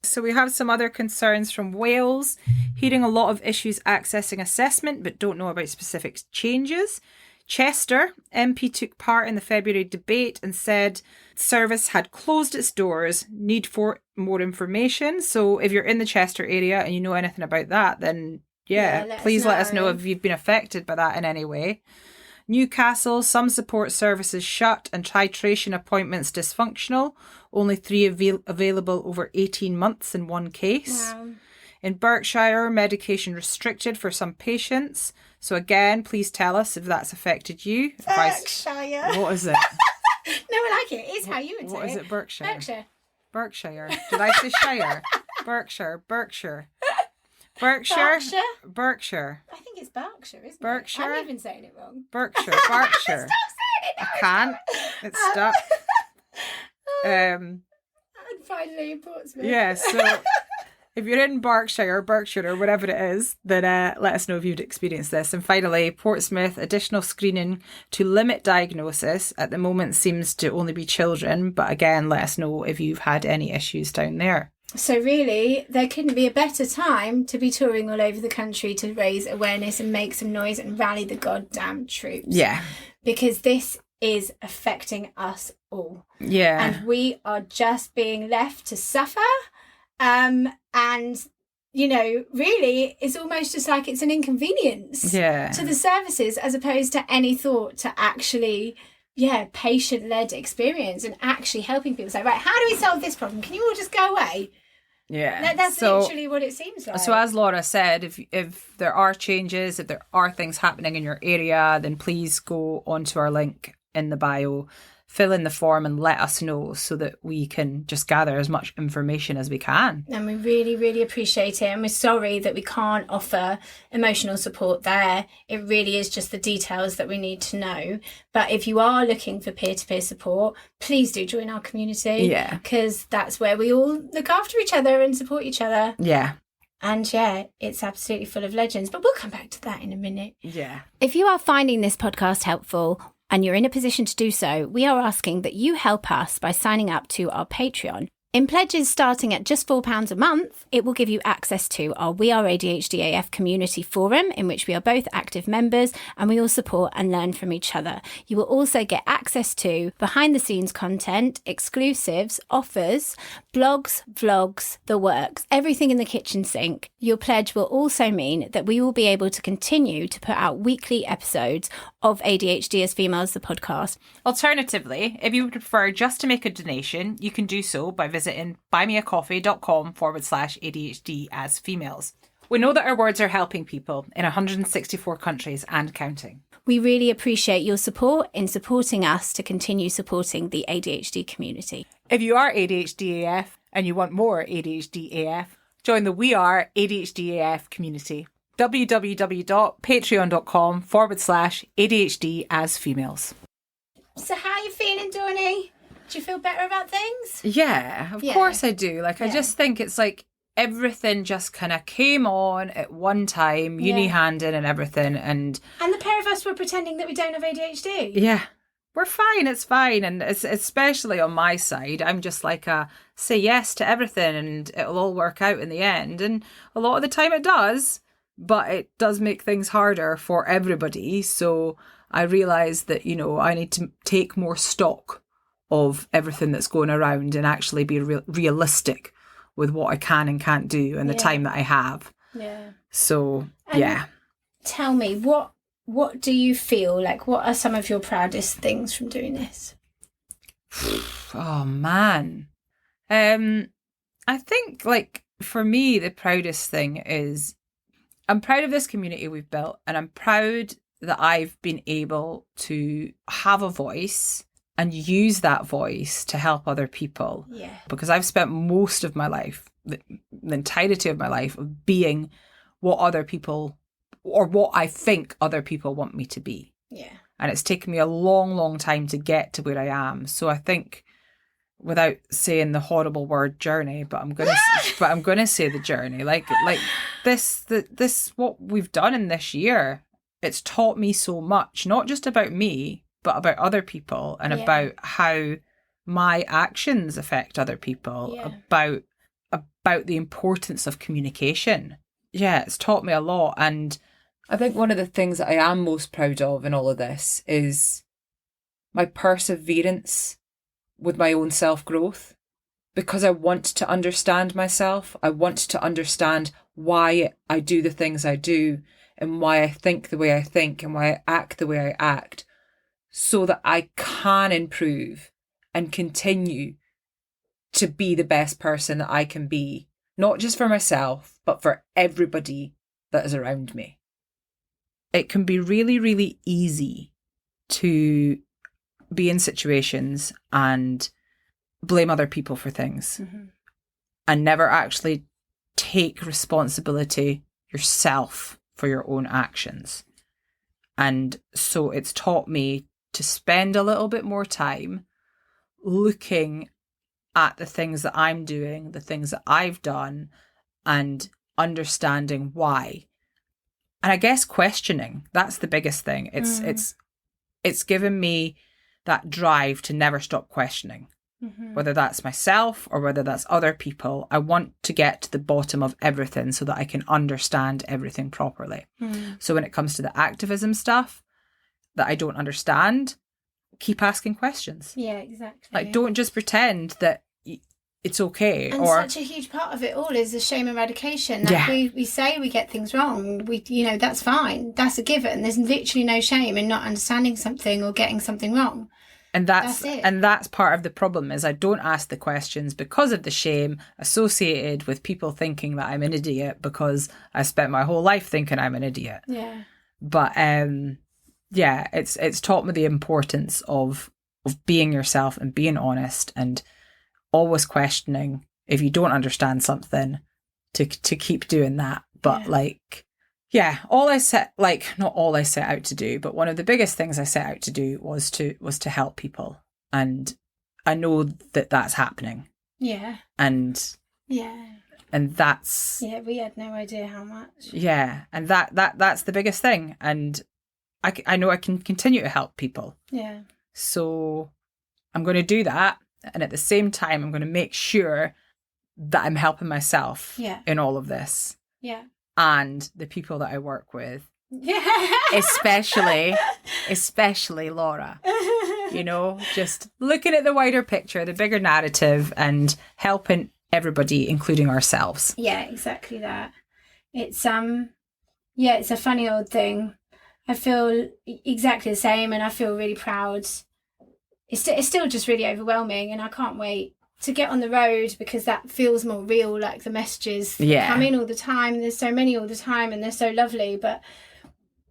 So we have some other concerns from Wales, hearing a lot of issues accessing assessment but don't know about specific changes. Chester, MP took part in the February debate and said service had closed its doors, need for more information. So if you're in the Chester area and you know anything about that, then please let us know if you've been affected by that in any way. Newcastle, some support services shut and titration appointments dysfunctional. Only 3 available over 18 months in one case. Wow. In Berkshire, medication restricted for some patients. So again, please tell us if that's affected you. Berkshire. What is it? No, I like it. It's how you would say What is it? Berkshire. Berkshire. Berkshire. Did I say Shire? Berkshire. Berkshire. Berkshire. Berkshire? Berkshire. I think it's Berkshire, isn't Berkshire? it? I'm even saying it wrong. Berkshire. Berkshire. Stop saying it. I can't. It's stuck. And finally in Portsmouth. Yeah, so if you're in Berkshire or whatever it is, then let us know if you'd experienced this. And finally, Portsmouth, additional screening to limit diagnosis. At the moment seems to only be children, but again, let us know if you've had any issues down there. So really, there couldn't be a better time to be touring all over the country to raise awareness and make some noise and rally the goddamn troops. Yeah. Because this is affecting us all. Yeah. And we are just being left to suffer. And, you know, really, it's almost just like it's an inconvenience to the services as opposed to any thought to actually, patient-led experience and actually helping people say, right, how do we solve this problem? Can you all just go away? Yeah. That's literally what it seems like. So as Laura said, if there are changes, if there are things happening in your area, then please go onto our link in the bio, fill in the form and let us know so that we can just gather as much information as we can. And we really, really appreciate it. And we're sorry that we can't offer emotional support there. It really is just the details that we need to know. But if you are looking for peer-to-peer support, please do join our community. Yeah. Because that's where we all look after each other and support each other. Yeah. And it's absolutely full of legends. But we'll come back to that in a minute. Yeah. If you are finding this podcast helpful and you're in a position to do so, we are asking that you help us by signing up to our Patreon. In pledges starting at just £4 a month, it will give you access to our We Are ADHD AF community forum, in which we are both active members and we all support and learn from each other. You will also get access to behind-the-scenes content, exclusives, offers, blogs, vlogs, the works, everything in the kitchen sink. Your pledge will also mean that we will be able to continue to put out weekly episodes of ADHD as Females, the podcast. Alternatively, if you would prefer just to make a donation, you can do so by visiting buymeacoffee.com/ADHD as females. We know that our words are helping people in 164 countries and counting. We really appreciate your support in supporting us to continue supporting the ADHD community. If you are ADHD AF and you want more ADHD AF, join the We Are ADHD AF community. www.patreon.com/ADHD as females. So how are you feeling, Donnie? Do you feel better about things? Yeah, of Yeah. course I do. Like, I Yeah. just think it's like, everything just kind of came on at one time, uni Yeah. handing and everything. And And the pair of us were pretending that we don't have ADHD. yeah, we're fine. It's fine. And it's especially on my side, I'm just like say yes to everything and it'll all work out in the end. And a lot of the time it does, but it does make things harder for everybody. So I realised that, you know, I need to take more stock of everything that's going around and actually be realistic with what I can and can't do and the Yeah. time that I have. Yeah. So, And yeah. Tell me, what do you feel like? What are some of your proudest things from doing this? Oh, man. I think, like, for me, the proudest thing is I'm proud of this community we've built, and I'm proud that I've been able to have a voice and use that voice to help other people. Yeah. Because I've spent most of my life, the entirety of my life, of being what other people, or what I think other people want me to be. Yeah. And it's taken me a long, long time to get to where I am. So I think, without saying the horrible word journey, but I'm gonna say the journey. Like this what we've done in this year, it's taught me so much, not just about me, but about other people and Yeah. about how my actions affect other people, Yeah. about the importance of communication. Yeah, it's taught me a lot. And I think one of the things that I am most proud of in all of this is my perseverance with my own self-growth, because I want to understand myself. I want to understand why I do the things I do and why I think the way I think and why I act the way I act, so that I can improve and continue to be the best person that I can be, not just for myself, but for everybody that is around me. It can be really, really easy to be in situations and blame other people for things and never actually take responsibility yourself for your own actions. And so it's taught me to spend a little bit more time looking at the things that I'm doing, the things that I've done, and understanding why. And I guess questioning, that's the biggest thing. It's given me that drive to never stop questioning, whether that's myself or whether that's other people. I want to get to the bottom of everything so that I can understand everything properly. So when it comes to the activism stuff that I don't understand, keep asking questions. Yeah, exactly. Like, don't just pretend that it's okay. And or such a huge part of it all is the shame eradication. Like Yeah. we say we get things wrong. That's fine. That's a given. There's literally no shame in not understanding something or getting something wrong. And that's That's it. and that's part of the problem, is I don't ask the questions because of the shame associated with people thinking that I'm an idiot because I spent my whole life thinking I'm an idiot. Yeah. But yeah, it's taught me the importance of being yourself and being honest and always questioning if you don't understand something, to keep doing that. But Yeah. not all I set out to do, but one of the biggest things I set out to do was to help people. And I know that that's happening. Yeah. And Yeah. that's, Yeah. We had no idea how much. yeah. And that's the biggest thing. And I know I can continue to help people. Yeah. So I'm going to do that. And at the same time, I'm going to make sure that I'm helping myself Yeah. in all of this, Yeah. and the people that I work with, Yeah. especially Laura. You know, just looking at the wider picture, the bigger narrative, and helping everybody, including ourselves. Yeah, exactly that. It's it's a funny old thing. I feel exactly the same, and I feel really proud. It's still just really overwhelming, and I can't wait to get on the road, because that feels more real. Like, the messages come in all the time. There's so many all the time, and they're so lovely. But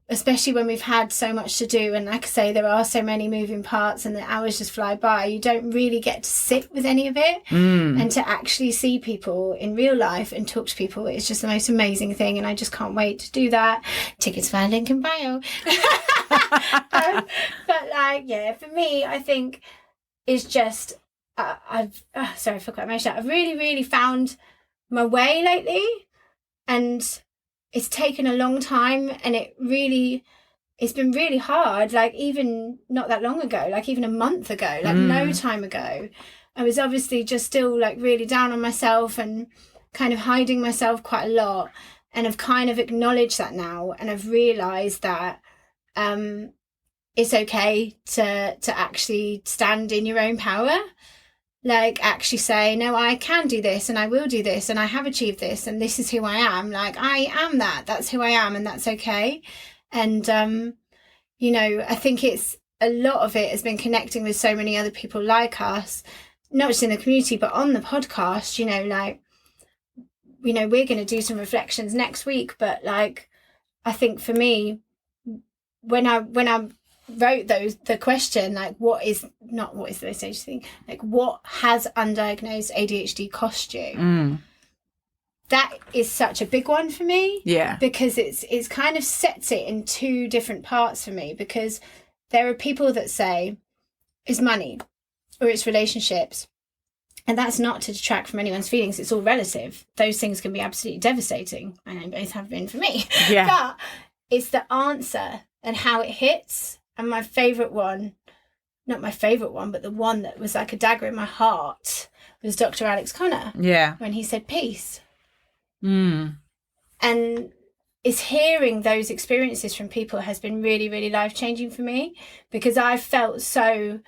especially when we've had so much to do, and like I say, there are so many moving parts, and the hours just fly by. You don't really get to sit with any of it, and to actually see people in real life and talk to people. It's just the most amazing thing, and I just can't wait to do that. Tickets via link in bio. But for me, I think it's just I've sorry, I forgot my shout. I've really, really found my way lately, and it's taken a long time, and it's been really hard. Like, even not that long ago, like even a month ago, like no time ago, I was obviously just still like really down on myself and kind of hiding myself quite a lot. And I've kind of acknowledged that now, and I've realised that it's okay to actually stand in your own power. Like, actually say, no, I can do this, and I will do this, and I have achieved this, and this is who I am. Like, I am that. That's who I am, and that's okay. And, you know, I think it's a lot of it has been connecting with so many other people like us, not just in the community, but on the podcast, you know, like, you know, we're going to do some reflections next week. But like, I think for me, when I wrote the question, like, what is the most dangerous thing? Like, what has undiagnosed ADHD cost you? That is such a big one for me. Yeah. Because it's kind of sets it in two different parts for me, because there are people that say it's money or it's relationships. And that's not to detract from anyone's feelings. It's all relative. Those things can be absolutely devastating. I know both have been for me. Yeah. But it's the answer and how it hits. And my favourite one, not my favourite one, but the one that was like a dagger in my heart, was Dr. Alex Connor. Yeah. When he said peace. And it's hearing those experiences from people has been really, really life-changing for me, because I felt so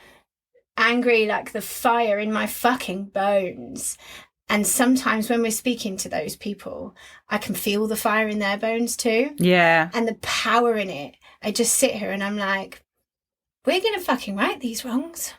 angry, like the fire in my fucking bones. And sometimes when we're speaking to those people, I can feel the fire in their bones too. Yeah. And the power in it. I just sit here and I'm like, we're going to fucking right these wrongs.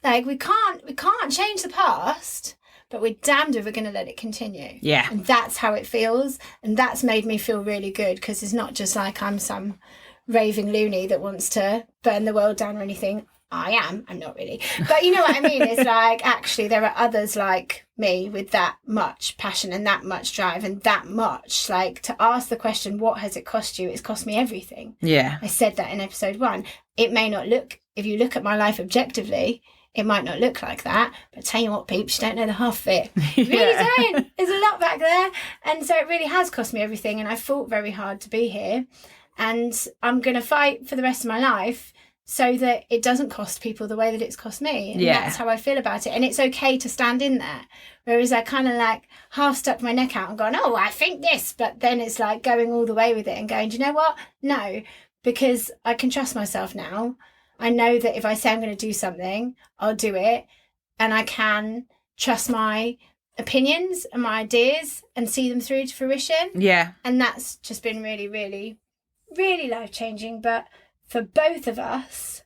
Like, we can't change the past, but we're damned if we're going to let it continue. Yeah. And that's how it feels. And that's made me feel really good, because it's not just like I'm some raving loony that wants to burn the world down or anything. I'm not really. But you know what I mean? It's like, actually, there are others like me with that much passion and that much drive and that much, like, to ask the question, what has it cost you? It's cost me everything. Yeah. I said that in episode 1. It may not look, if you look at my life objectively, it might not look like that. But tell you what, peeps, you don't know the half of it. You really don't. There's a lot back there. And so it really has cost me everything. And I fought very hard to be here. And I'm going to fight for the rest of my life so that it doesn't cost people the way that it's cost me. And that's how I feel about it. And it's okay to stand in there. Whereas I kind of like half stuck my neck out and gone, oh, I think this. But then it's like going all the way with it and going, do you know what? No, because I can trust myself now. I know that if I say I'm going to do something, I'll do it. And I can trust my opinions and my ideas and see them through to fruition. Yeah. And that's just been really, really, really life-changing. But for both of us,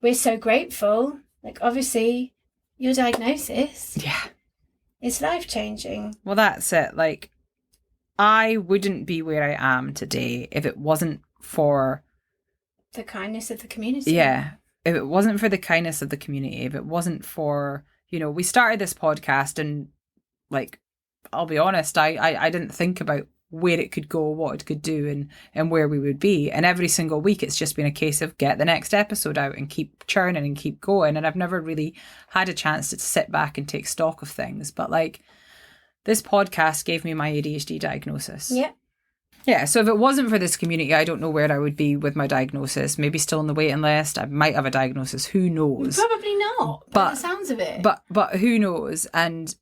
we're so grateful. Like, obviously, your diagnosis is life-changing. Well, that's it. Like, I wouldn't be where I am today if it wasn't for the kindness of the community. Yeah. If it wasn't for the kindness of the community, if it wasn't for, you know, we started this podcast and, like, I'll be honest, I didn't think about where it could go, what it could do, and where we would be. And every single week it's just been a case of get the next episode out and keep churning and keep going. And I've never really had a chance to sit back and take stock of things. But like, this podcast gave me my ADHD diagnosis. Yeah. Yeah, so if it wasn't for this community, I don't know where I would be with my diagnosis. Maybe still on the waiting list. I might have a diagnosis. Who knows? Probably not, by the sounds of it. But who knows? And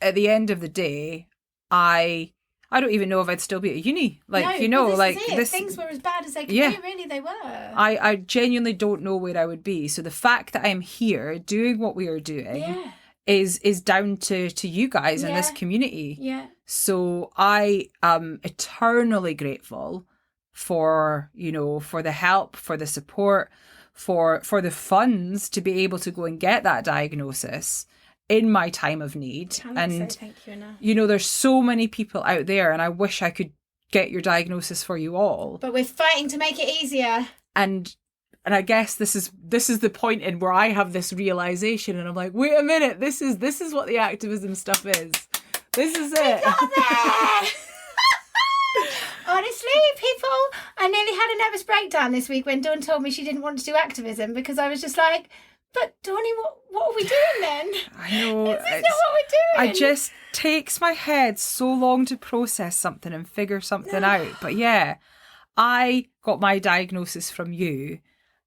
at the end of the day, I don't even know if I'd still be at uni. Like, no, you know, this like is it. this, things were as bad as they could be. Really, they were. I genuinely don't know where I would be. So the fact that I'm here doing what we are doing is down to you guys in this community. Yeah. So I am eternally grateful for, you know, for the help, for the support, for the funds to be able to go and get that diagnosis in my time of need. And thank you enough. You know, there's so many people out there, and I wish I could get your diagnosis for you all. But we're fighting to make it easier. And I guess this is the point in where I have this realization, and I'm like, wait a minute, this is what the activism stuff is. This is it. We got there. Honestly, people, I nearly had a nervous breakdown this week when Dawn told me she didn't want to do activism, because I was just like, But Donnie, what are we doing then? I know. This is not what we're doing. It just takes my head so long to process something and figure something out. But yeah, I got my diagnosis from you,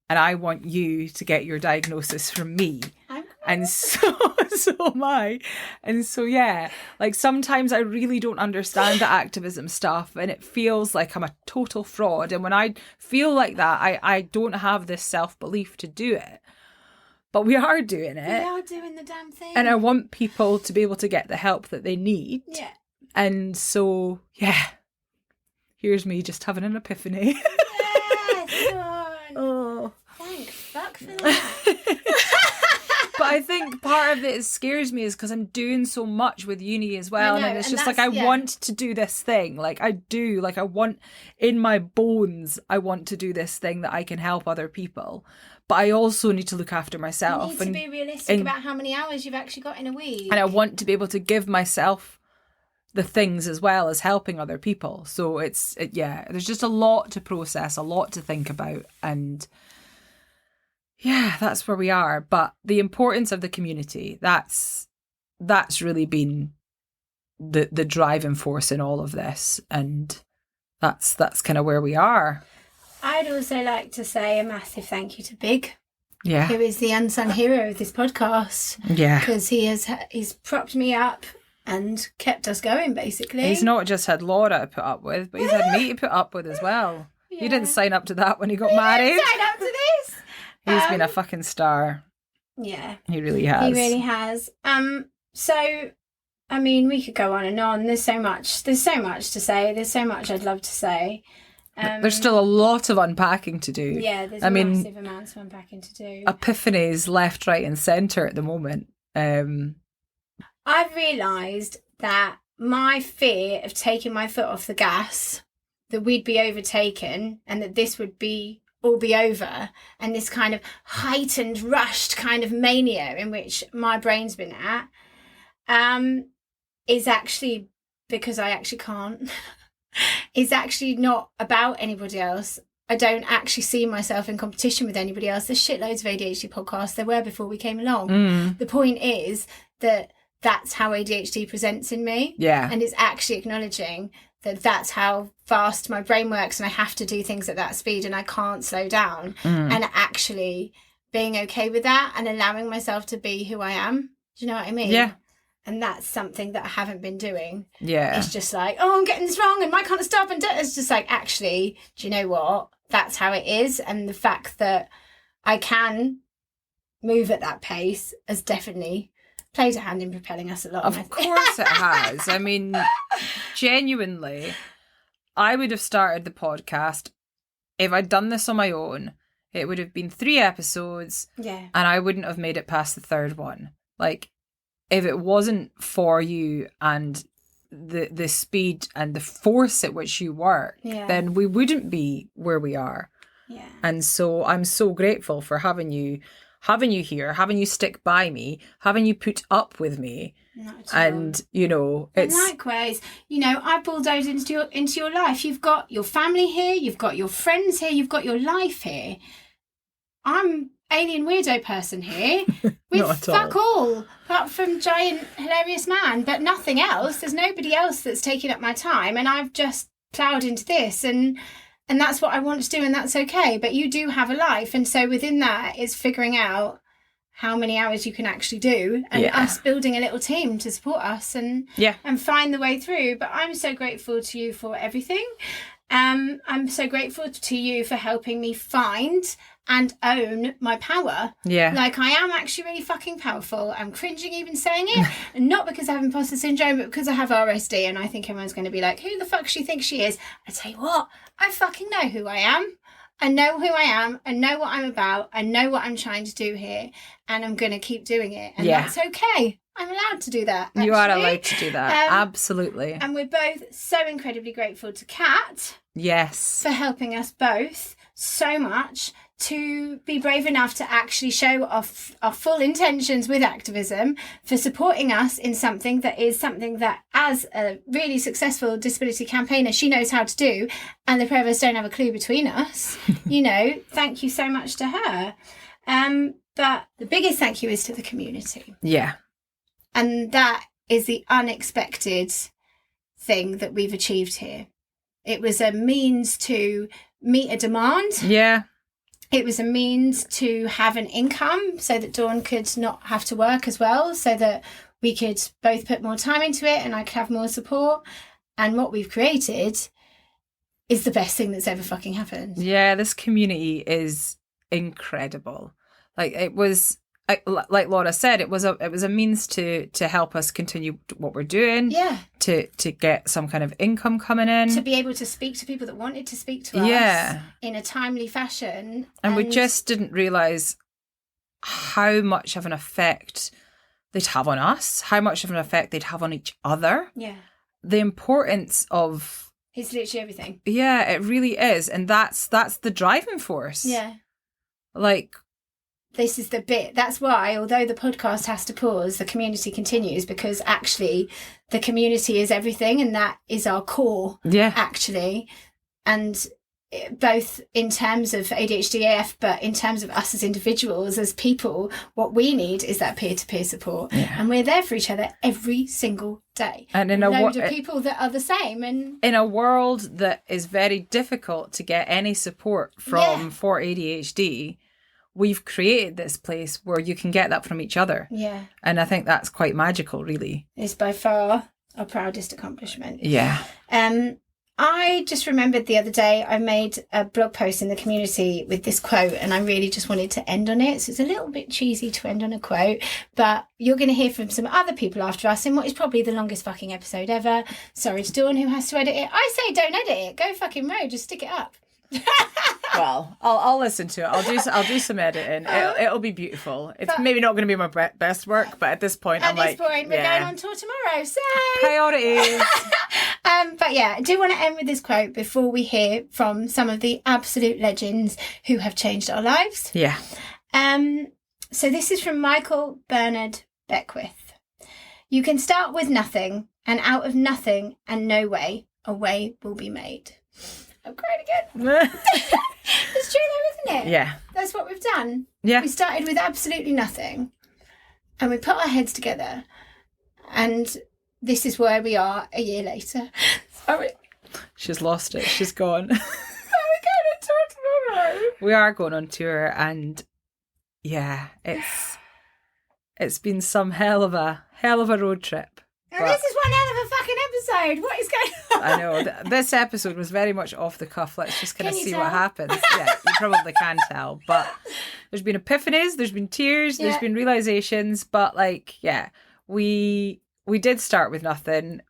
and I want you to get your diagnosis from me. And so am I. And so, yeah, like sometimes I really don't understand the activism stuff and it feels like I'm a total fraud. And when I feel like that, I don't have this self-belief to do it. But we are doing it. We are doing the damn thing. And I want people to be able to get the help that they need. Yeah. And so, yeah, here's me just having an epiphany. Yes, Dawn. Oh. Thank fuck for that. But I think part of it scares me is because I'm doing so much with uni as well. I know, and it's and just like, I want to do this thing. Like I do, like I want in my bones, I want to do this thing that I can help other people. But I also need to look after myself. You need to be realistic about how many hours you've actually got in a week. And I want to be able to give myself the things as well as helping other people. So there's just a lot to process, a lot to think about. And yeah, that's where we are. But the importance of the community, that's really been the driving force in all of this. And that's kind of where we are. I'd also like to say a massive thank you to Big, Yeah. who is the unsung hero of this podcast. Yeah. Because he's propped me up and kept us going, basically. He's not just had Laura to put up with, but he's had me to put up with as well. Yeah. He didn't sign up to that when he got He married. didn't sign up to this. He's been a fucking star. Yeah. He really has. He really has. So, I mean, we could go on and on. There's so much to say. There's so much I'd love to say. There's still a lot of unpacking to do. Yeah, there's massive amounts of unpacking to do. Epiphanies left, right and centre at the moment. I've realised that my fear of taking my foot off the gas, that we'd be overtaken and that this would all be over, and this kind of heightened, rushed kind of mania in which my brain's been at, is actually because I actually can't. It's actually not about anybody else. I don't actually see myself in competition with anybody else. There's shitloads of ADHD podcasts. There were before we came along. The point is that that's how ADHD presents in me. Yeah. And it's actually acknowledging that that's how fast my brain works and I have to do things at that speed and I can't slow down. And actually being okay with that and allowing myself to be who I am. Do you know what I mean? Yeah. And that's something that I haven't been doing. Yeah. It's just like, oh, I'm getting this wrong and why can't I stop? And it's just like, actually, do you know what? That's how it is. And the fact that I can move at that pace has definitely played a hand in propelling us along. Of course it has. I mean, genuinely, I would have started the podcast if I'd done this on my own. It would have been 3 episodes. Yeah. And I wouldn't have made it past the 3rd one. Like, if it wasn't for you and the speed and the force at which you work, then we wouldn't be where we are. Yeah. And so I'm so grateful for having you here, having you stick by me, having you put up with me. Not at all. And, you know, it's... And likewise, you know, I bulldozed into your life. You've got your family here, you've got your friends here, you've got your life here. I'm alien weirdo person here with fuck all, apart from giant hilarious man, but nothing else. There's nobody else that's taking up my time, and I've just ploughed into this, and that's what I want to do, and that's okay. But you do have a life, and so within that is figuring out how many hours you can actually do, and us building a little team to support us and find the way through. But I'm so grateful to you for everything. I'm so grateful to you for helping me find and own my power. Yeah. Like, I am actually really fucking powerful. I'm cringing even saying it. And not because I have imposter syndrome, but because I have RSD. And I think everyone's going to be like, who the fuck she thinks she is? I tell you what, I fucking know who I am. I know who I am. I know what I'm about. I know what I'm trying to do here. And I'm going to keep doing it. And that's okay. I'm allowed to do that. Actually. You are allowed to do that. Absolutely. And we're both so incredibly grateful to Kat. Yes. For helping us both so much to be brave enough to actually show off our full intentions with activism, for supporting us in something that as a really successful disability campaigner, she knows how to do, and the pair of us don't have a clue between us. You know, thank you so much to her. But the biggest thank you is to the community. Yeah. And that is the unexpected thing that we've achieved here. It was a means to meet a demand. Yeah. It was a means to have an income so that Dawn could not have to work as well, so that we could both put more time into it and I could have more support. And what we've created is the best thing that's ever fucking happened. Yeah, this community is incredible. Like, it was, like Laura said, it was a means to help us continue what we're doing. Yeah. To get some kind of income coming in. To be able to speak to people that wanted to speak to us. Yeah. In a timely fashion. And we just didn't realise how much of an effect they'd have on us, how much of an effect they'd have on each other. Yeah. The importance of... It's literally everything. Yeah, it really is. And that's the driving force. Yeah. Like... This is the bit. That's why, although the podcast has to pause, the community continues, because actually the community is everything, and that is our core, actually. And both in terms of ADHD AF, but in terms of us as individuals, as people, what we need is that peer-to-peer support. Yeah. And we're there for each other every single day. And in loads of people that are the same. And in a world that is very difficult to get any support from for ADHD, we've created this place where you can get that from each other. Yeah. And I think that's quite magical, really. It's by far our proudest accomplishment. Yeah. I just remembered the other day I made a blog post in the community with this quote, and I really just wanted to end on it. So it's a little bit cheesy to end on a quote, but you're going to hear from some other people after us in what is probably the longest fucking episode ever. Sorry to Dawn, who has to edit it. I say don't edit it. Go fucking road. Just stick it up. Well, I'll listen to it. I'll do some editing. It'll be beautiful. It's maybe not going to be my best work, but at this point, we're going on tour tomorrow, so priorities. But yeah, I do want to end with this quote before we hear from some of the absolute legends who have changed our lives. Yeah. So this is from Michael Bernard Beckwith. You can start with nothing, and out of nothing and no way, a way will be made. I'm crying again. It's true though, isn't it? Yeah. That's what we've done. Yeah. We started with absolutely nothing, and we put our heads together, and this is where we are a year later. Sorry. She's lost it. She's gone. We're going on tour tomorrow. We are going on tour, and yeah, it's been some hell of a road trip. And this is one hell of a fucking episode. What is going on? I know. This episode was very much off the cuff. Let's just kind of see tell? what happens. Yeah, you probably can tell. But there's been epiphanies, there's been tears, there's been realizations. But like, yeah, we did start with nothing.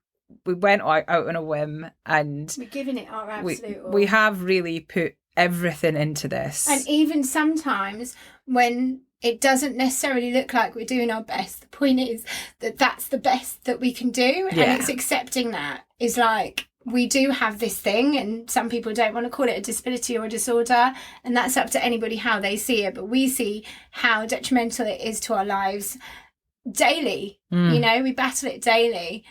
We went out on a whim, and we're giving it our absolute all. We have really put everything into this. And even sometimes when it doesn't necessarily look like we're doing our best, the point is that that's the best that we can do. Yeah. And it's accepting that is like, we do have this thing, and some people don't want to call it a disability or a disorder, and that's up to anybody how they see it. But we see how detrimental it is to our lives daily. You know, we battle it daily.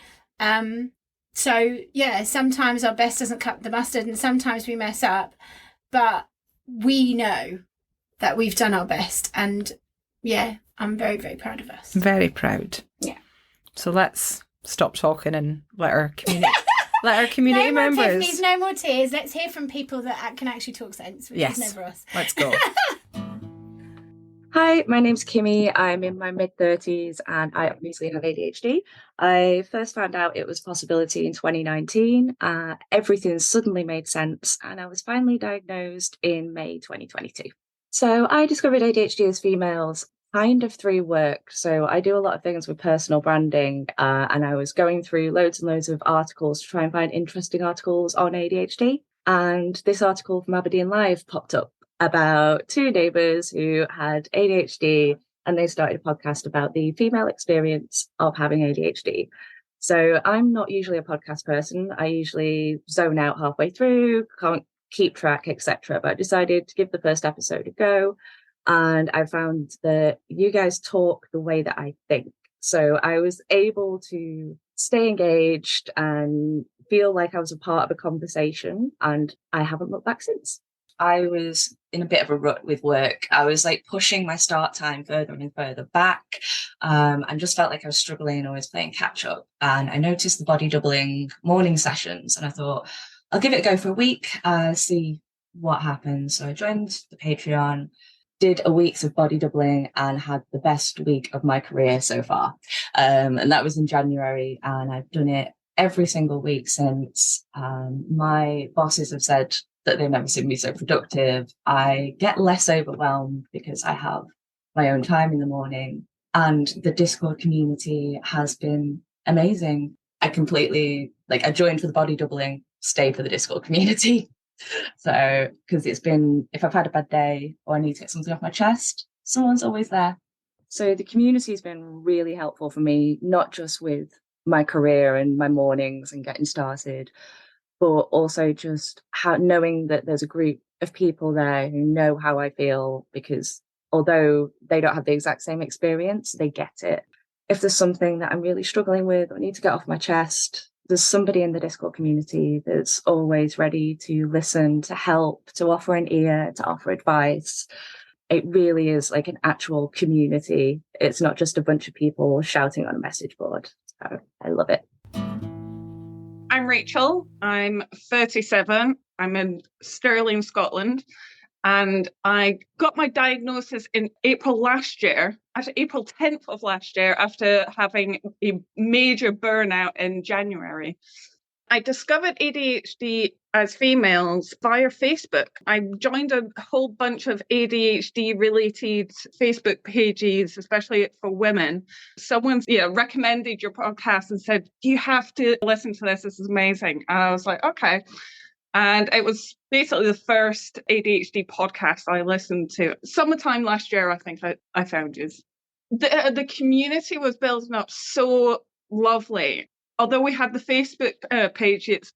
So yeah, sometimes our best doesn't cut the mustard, and sometimes we mess up, but we know that we've done our best, and yeah, I'm very, very proud of us. Very proud. Yeah. So let's stop talking and let our community no more members. Tiffany's, no more tears. Let's hear from people that can actually talk sense, which is never us. Let's go. Hi, my name's Kimmy. I'm in my mid-30s and I obviously have ADHD. I first found out it was a possibility in 2019. Everything suddenly made sense, and I was finally diagnosed in May 2022. So I discovered ADHD as females kind of through work. So I do a lot of things with personal branding, and I was going through loads and loads of articles to try and find interesting articles on ADHD. And this article from Aberdeen Live popped up about two neighbours who had ADHD, and they started a podcast about the female experience of having ADHD. So I'm not usually a podcast person. I usually zone out halfway through, can't keep track, etc. But I decided to give the first episode a go, and I found that you guys talk the way that I think. So I was able to stay engaged and feel like I was a part of a conversation, and I haven't looked back since. I was in a bit of a rut with work. I was like pushing my start time further and further back, and just felt like I was struggling. I was playing catch up, and I noticed the body doubling morning sessions, and I thought I'll give it a go for a week, see what happens. So I joined the Patreon, did a week's of body doubling, and had the best week of my career so far. And that was in January, and I've done it every single week since. My bosses have said that they've never seen me so productive. I get less overwhelmed because I have my own time in the morning, and the Discord community has been amazing. I joined for the body doubling, stayed for the Discord community. So, because it's been, if I've had a bad day or I need to get something off my chest, someone's always there. So the community has been really helpful for me, not just with my career and my mornings and getting started, but also just knowing that there's a group of people there who know how I feel, because although they don't have the exact same experience, they get it. If there's something that I'm really struggling with or need to get off my chest, there's somebody in the Discord community that's always ready to listen, to help, to offer an ear, to offer advice. It really is like an actual community. It's not just a bunch of people shouting on a message board. So I love it. I'm Rachel. I'm 37. I'm in Stirling, Scotland. And I got my diagnosis in April last year, actually April 10th of last year, after having a major burnout in January. I discovered ADHD as females via Facebook. I joined a whole bunch of ADHD-related Facebook pages, especially for women. Someone recommended your podcast and said, you have to listen to this. This is amazing. And I was like, okay. And it was basically the first ADHD podcast I listened to. Summertime last year, I think I found you. The community was building up so lovely. Although we had the Facebook page, it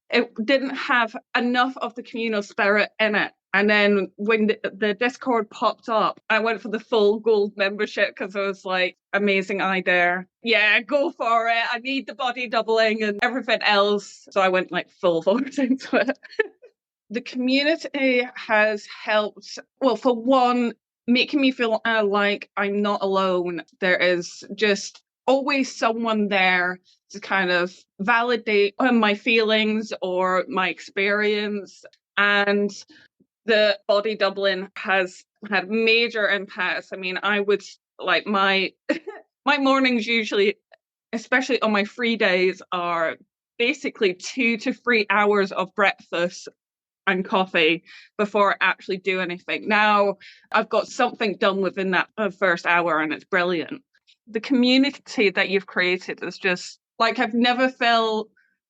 didn't have enough of the communal spirit in it. And then when the Discord popped up, I went for the full gold membership because I was like, amazing idea. Yeah, go for it. I need the body doubling and everything else. So I went like full force into it. The community has helped, well, for one, making me feel like I'm not alone. There is just always someone there to kind of validate my feelings or my experience. And the body doubling has had major impacts. I mean, I would like my mornings usually, especially on my free days, are basically 2 to 3 hours of breakfast and coffee before I actually do anything. Now I've got something done within that first hour, and it's brilliant. The community that you've created is just like, I've never felt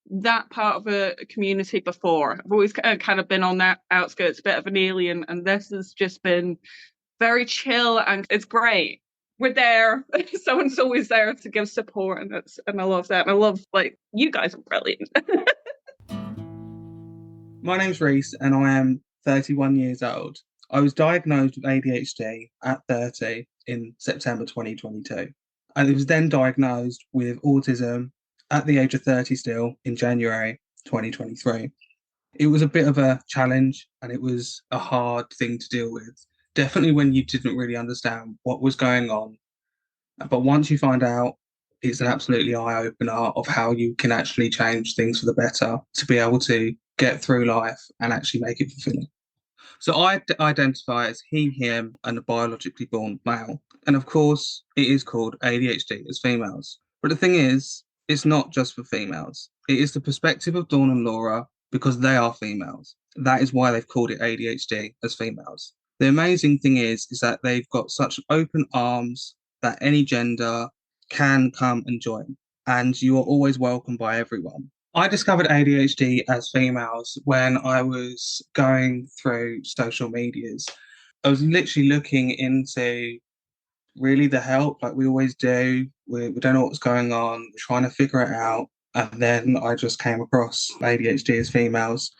that part of a community before. I've always kind of been on that outskirts, a bit of an alien, and this has just been very chill, and it's great. We're there. Someone's always there to give support, and I love that. And I love, like, you guys are brilliant. My name's Reese, and I am 31 years old. I was diagnosed with ADHD at 30 in September 2022. I was then diagnosed with autism at the age of 30 still in January 2023. It was a bit of a challenge, and it was a hard thing to deal with. Definitely when you didn't really understand what was going on. But once you find out, it's an absolutely eye-opener of how you can actually change things for the better to be able to get through life and actually make it fulfilling. So I identify as he, him, and a biologically born male. And of course, it is called ADHD as females. But the thing is, it's not just for females. It is the perspective of Dawn and Laura because they are females. That is why they've called it ADHD as females. The amazing thing is that they've got such open arms that any gender can come and join. And you are always welcome by everyone. I discovered ADHD as females when I was going through social medias. I was literally looking into really the help, like we always do. We don't know what's going on, we're trying to figure it out. And then I just came across ADHD as females.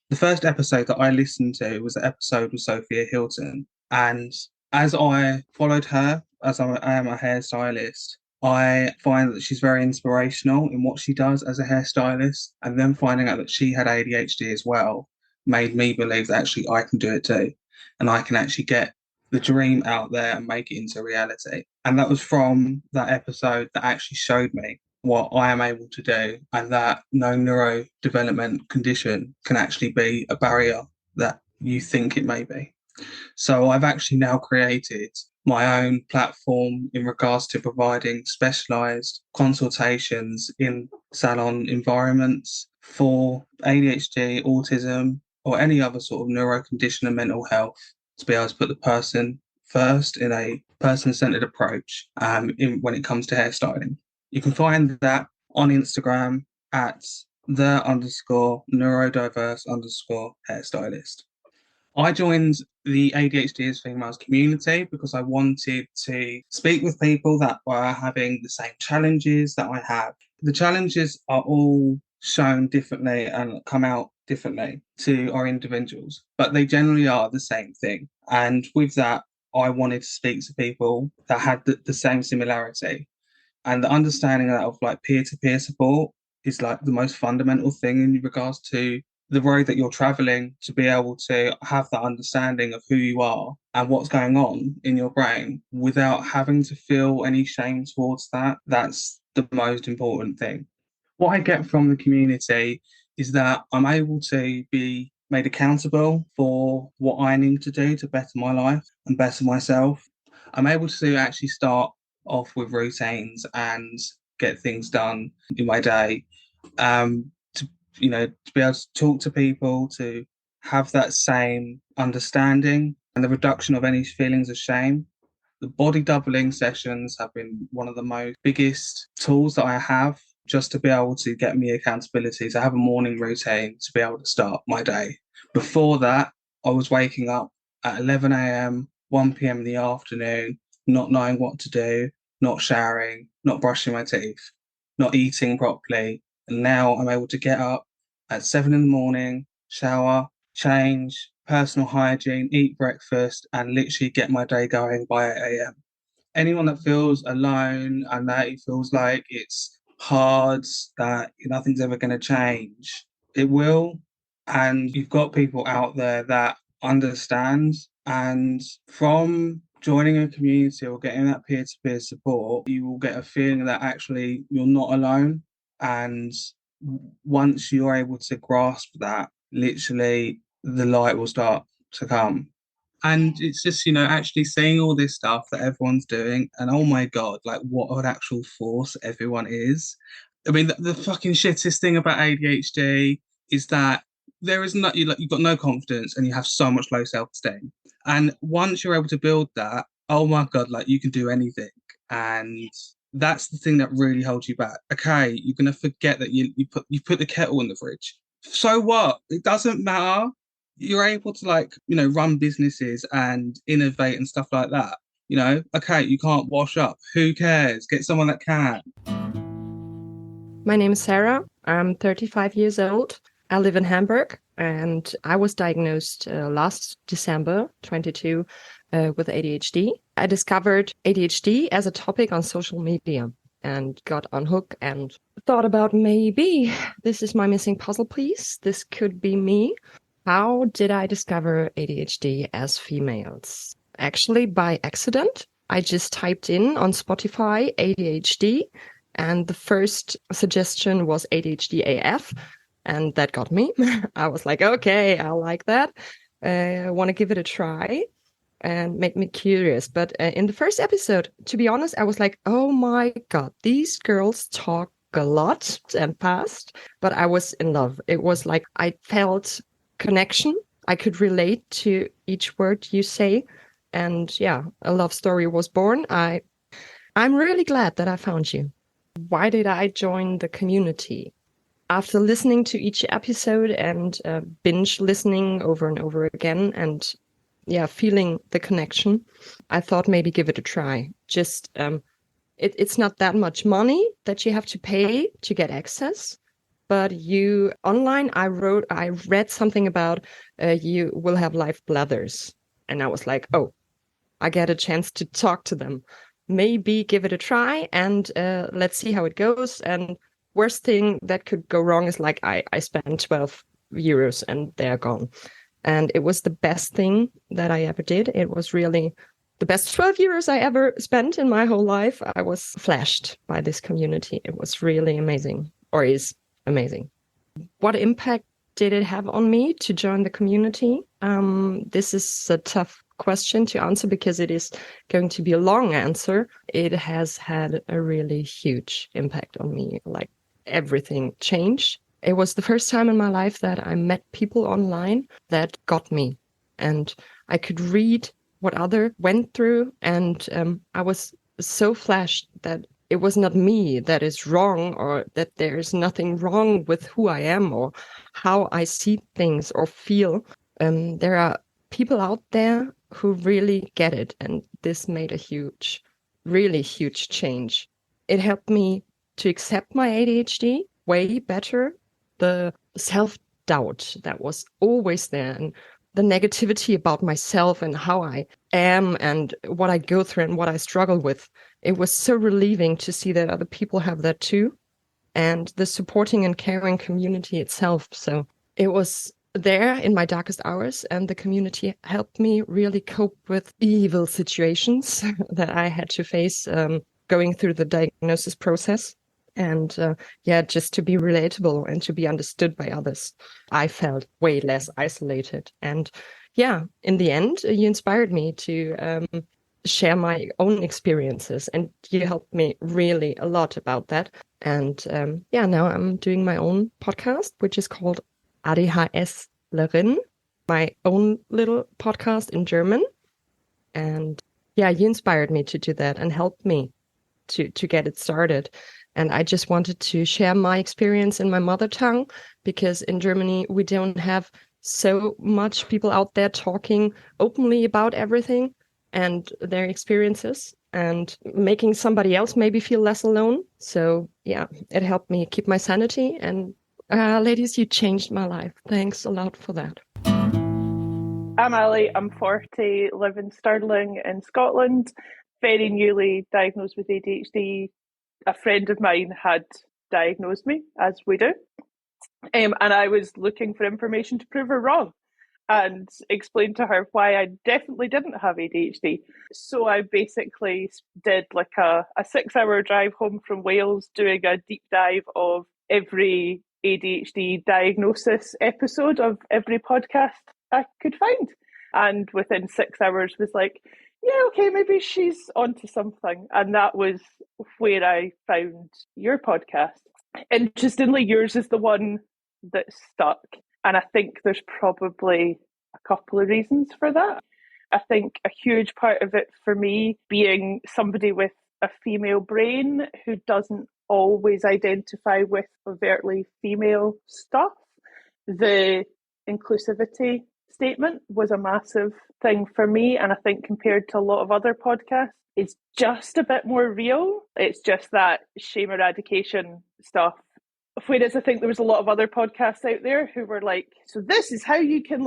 The first episode that I listened to was the episode with Sophia Hilton. And as I followed her, as I am a hairstylist, I find that she's very inspirational in what she does as a hairstylist. And then finding out that she had ADHD as well made me believe that actually I can do it too. And I can actually get the dream out there and make it into reality. And that was from that episode that actually showed me what I am able to do, and that no neurodevelopment condition can actually be a barrier that you think it may be. So I've actually now created my own platform in regards to providing specialized consultations in salon environments for ADHD, autism, or any other sort of neuro condition and mental health, to be able to put the person first in a person-centered approach when it comes to hairstyling. You can find that on Instagram at the_neurodiverse_hairstylist. I joined the ADHD as Females community because I wanted to speak with people that were having the same challenges that I have. The challenges are all shown differently and come out differently to our individuals, but they generally are the same thing. And with that, I wanted to speak to people that had the same similarity. And the understanding of like peer-to-peer support is like the most fundamental thing in regards to the road that you're traveling, to be able to have that understanding of who you are and what's going on in your brain without having to feel any shame towards that. That's the most important thing. What I get from the community is that I'm able to be made accountable for what I need to do to better my life and better myself. I'm able to actually start off with routines and get things done in my day. To be able to talk to people, to have that same understanding and the reduction of any feelings of shame. The body doubling sessions have been one of the most biggest tools that I have just to be able to get me accountability, to have a morning routine, to be able to start my day. Before that, I was waking up at 11 a.m., 1 p.m. in the afternoon, not knowing what to do, not showering, not brushing my teeth, not eating properly. And now I'm able to get up at 7 in the morning, shower, change, personal hygiene, eat breakfast, and literally get my day going by 8 a.m. Anyone that feels alone and that it feels like it's hard, that nothing's ever going to change, it will. And you've got people out there that understand. And from joining a community or getting that peer-to-peer support, you will get a feeling that actually you're not alone. And once you're able to grasp that, literally the light will start to come. And it's just, actually seeing all this stuff that everyone's doing, and oh my God, like what an actual force everyone is. I mean, the fucking shittest thing about ADHD is that there is not, you've got no confidence and you have so much low self-esteem. And once you're able to build that, oh my God, like you can do anything. And that's the thing that really holds you back. Okay, you're going to forget that you put the kettle in the fridge. So what? It doesn't matter. You're able to run businesses and innovate and stuff like that. Okay, you can't wash up. Who cares? Get someone that can. My name is Sarah. I'm 35 years old. I live in Hamburg, and I was diagnosed last December 22 with ADHD. I discovered ADHD as a topic on social media and got on hook and thought about maybe this is my missing puzzle piece. This could be me. How did I discover ADHD as females? Actually, by accident. I just typed in on Spotify ADHD, and the first suggestion was ADHD AF, and that got me. I was like, okay, I like that. I want to give it a try, and made me curious. But in the first episode, to be honest, I was like, oh my God, these girls talk a lot and fast, but I was in love. It was like I felt connection. I could relate to each word you say. And yeah, a love story was born. I'm really glad that I found you. Why did I join the community? After listening to each episode and binge listening over and over again and feeling the connection, I thought maybe give it a try. Just it's not that much money that you have to pay to get access. But online, I read something about you will have live blathers. And I was like, oh, I get a chance to talk to them. Maybe give it a try and let's see how it goes. And worst thing that could go wrong is like I spent 12 euros and they're gone. And it was the best thing that I ever did. It was really the best 12 euros I ever spent in my whole life. I was flashed by this community. It was really amazing, or is amazing. What impact did it have on me to join the community? This is a tough question to answer because it is going to be a long answer. It has had a really huge impact on me. Like, everything changed. It was the first time in my life that I met people online that got me, and I could read what other went through, and I was so flashed that it was not me that is wrong, or that there is nothing wrong with who I am or how I see things or feel. There are people out there who really get it, and this made a really huge change. It helped me to accept my ADHD way better. The self-doubt that was always there, and the negativity about myself and how I am and what I go through and what I struggle with. It was so relieving to see that other people have that too, and the supporting and caring community itself. So it was there in my darkest hours, and the community helped me really cope with evil situations that I had to face going through the diagnosis process. And just to be relatable and to be understood by others. I felt way less isolated. And in the end, you inspired me to share my own experiences, and you helped me really a lot about that. And now I'm doing my own podcast, which is called ADHSlerin, my own little podcast in German. And you inspired me to do that and helped me to get it started. And I just wanted to share my experience in my mother tongue, because in Germany, we don't have so much people out there talking openly about everything and their experiences, and making somebody else maybe feel less alone. So it helped me keep my sanity. And ladies, you changed my life. Thanks a lot for that. I'm Ali, I'm 40, live in Stirling in Scotland, very newly diagnosed with ADHD. A friend of mine had diagnosed me, as we do, and I was looking for information to prove her wrong and explain to her why I definitely didn't have ADHD. So I basically did like a 6-hour drive home from Wales, doing a deep dive of every ADHD diagnosis episode of every podcast I could find. And within 6 hours was like, okay, maybe she's onto something. And that was where I found your podcast. Interestingly, yours is the one that stuck. And I think there's probably a couple of reasons for that. I think a huge part of it for me, being somebody with a female brain who doesn't always identify with overtly female stuff, the inclusivity statement was a massive thing for me. And I think compared to a lot of other podcasts, it's just a bit more real. It's just that shame eradication stuff. Whereas I think there was a lot of other podcasts out there who were like, so this is how you can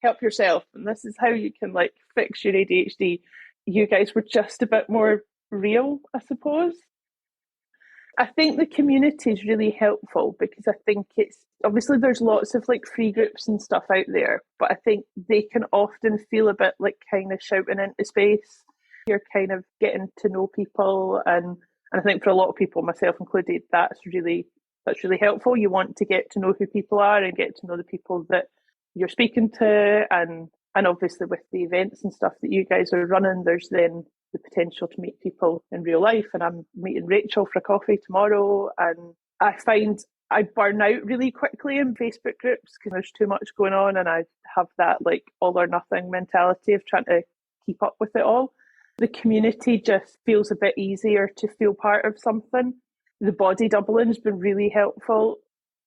help yourself, and this is how you can fix your ADHD. You guys were just a bit more real, I suppose. I think the community is really helpful, because I think it's obviously there's lots of free groups and stuff out there, but I think they can often feel a bit kind of shouting into space. You're kind of getting to know people, and I think for a lot of people, myself included, that's really helpful. You want to get to know who people are and get to know the people that you're speaking to, and obviously with the events and stuff that you guys are running, there's then the potential to meet people in real life. And I'm meeting Rachel for coffee tomorrow, and I find I burn out really quickly in Facebook groups because there's too much going on, and I have that all or nothing mentality of trying to keep up with it all. The community just feels a bit easier to feel part of something. The body doubling has been really helpful,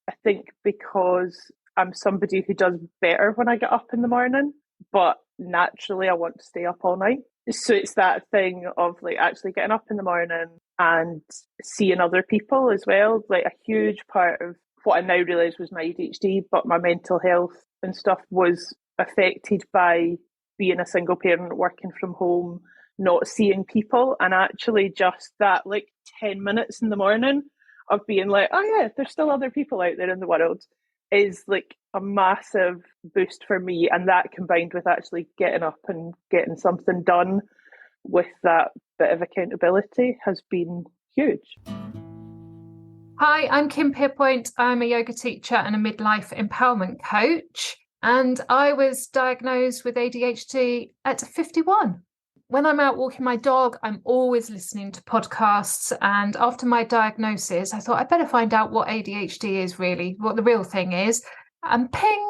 I think, because I'm somebody who does better when I get up in the morning, but naturally I want to stay up all night. So it's that thing of actually getting up in the morning and seeing other people as well. A huge part of what I now realise was my ADHD, but my mental health and stuff was affected by being a single parent, working from home, not seeing people, and actually just that 10 minutes in the morning of being oh yeah, there's still other people out there in the world is a massive boost for me, and that combined with actually getting up and getting something done with that bit of accountability has been huge. Hi, I'm Kim Pierpoint. I'm a yoga teacher and a midlife empowerment coach, and I was diagnosed with ADHD at 51. When I'm out walking my dog, I'm always listening to podcasts, and after my diagnosis, I thought I'd better find out what ADHD is really, what the real thing is, and ping,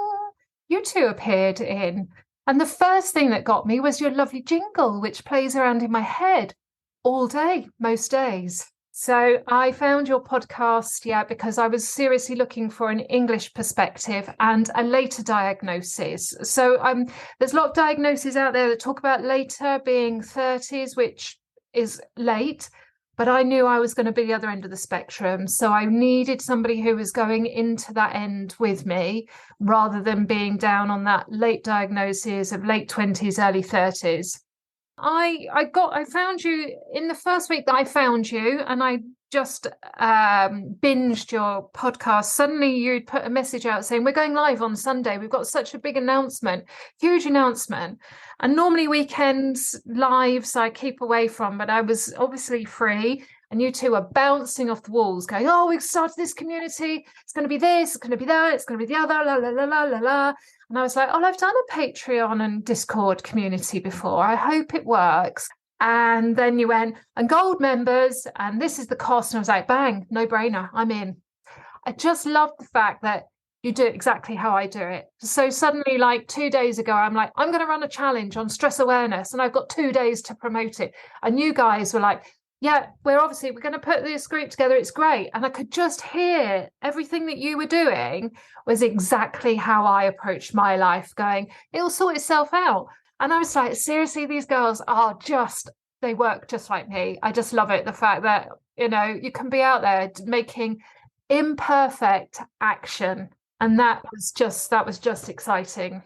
you two appeared in. And the first thing that got me was your lovely jingle, which plays around in my head all day, most days. So I found your podcast, because I was seriously looking for an English perspective and a later diagnosis. So there's a lot of diagnoses out there that talk about later being 30s, which is late, but I knew I was going to be the other end of the spectrum. So I needed somebody who was going into that end with me rather than being down on that late diagnosis of late 20s, early 30s. I found you in the first week that I found you, and I just binged your podcast. Suddenly you'd put a message out saying, we're going live on Sunday. We've got such a big announcement, huge announcement. And normally weekends lives I keep away from, but I was obviously free. And you two are bouncing off the walls going, oh, we've started this community. It's going to be this, it's going to be that, it's going to be the other, la, la, la, la, la, la. And I was like, oh, I've done a Patreon and Discord community before. I hope it works. And then you went, and gold members, and this is the cost. And I was like, bang, no brainer, I'm in. I just love the fact that you do it exactly how I do it. So suddenly, like 2 days ago, I'm like, I'm going to run a challenge on stress awareness. And I've got 2 days to promote it. And you guys were like, yeah, we're going to put this group together. It's great. And I could just hear everything that you were doing was exactly how I approached my life, going, it'll sort itself out. And I was like, seriously, these girls are they work just like me. I just love it. The fact that, you can be out there making imperfect action. And that was just exciting.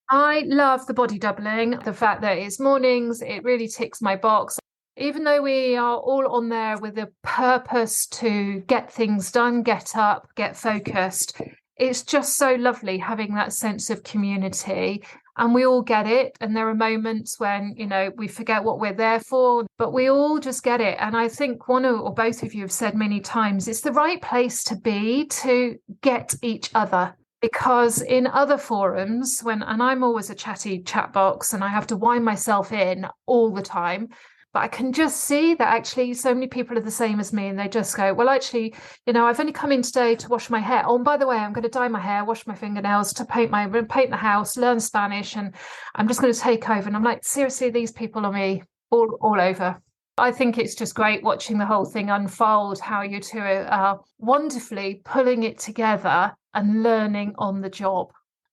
I love the body doubling, the fact that it's mornings, it really ticks my box. Even though we are all on there with a purpose to get things done, get up, get focused, it's just so lovely having that sense of community. And we all get it. And there are moments when, we forget what we're there for, but we all just get it. And I think one or both of you have said many times, it's the right place to be to get each other. Because in other forums, and I'm always a chatty chat box and I have to wind myself in all the time, but I can just see that actually so many people are the same as me, and they just go, well, actually, I've only come in today to wash my hair. Oh, and by the way, I'm going to dye my hair, wash my fingernails, to paint the house, learn Spanish, and I'm just going to take over. And I'm like, seriously, these people are me all over. I think it's just great watching the whole thing unfold, how you two are wonderfully pulling it together and learning on the job.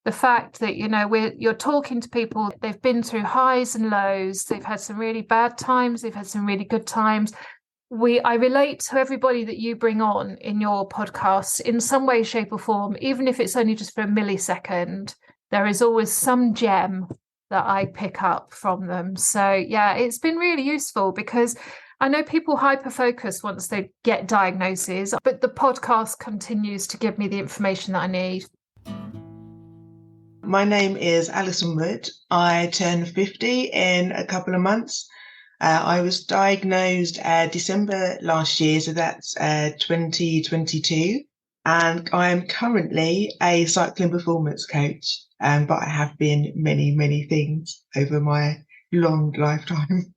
The fact that, you're talking to people, they've been through highs and lows, they've had some really bad times, they've had some really good times. I relate to everybody that you bring on in your podcasts in some way, shape or form, even if it's only just for a millisecond. There is always some gem that I pick up from them. So, yeah, it's been really useful because I know people hyper-focus once they get diagnoses, but the podcast continues to give me the information that I need. My name is Alison Wood. I turn 50 in a couple of months. I was diagnosed December last year, so that's 2022. And I am currently a cycling performance coach, but I have been many, many things over my long lifetime.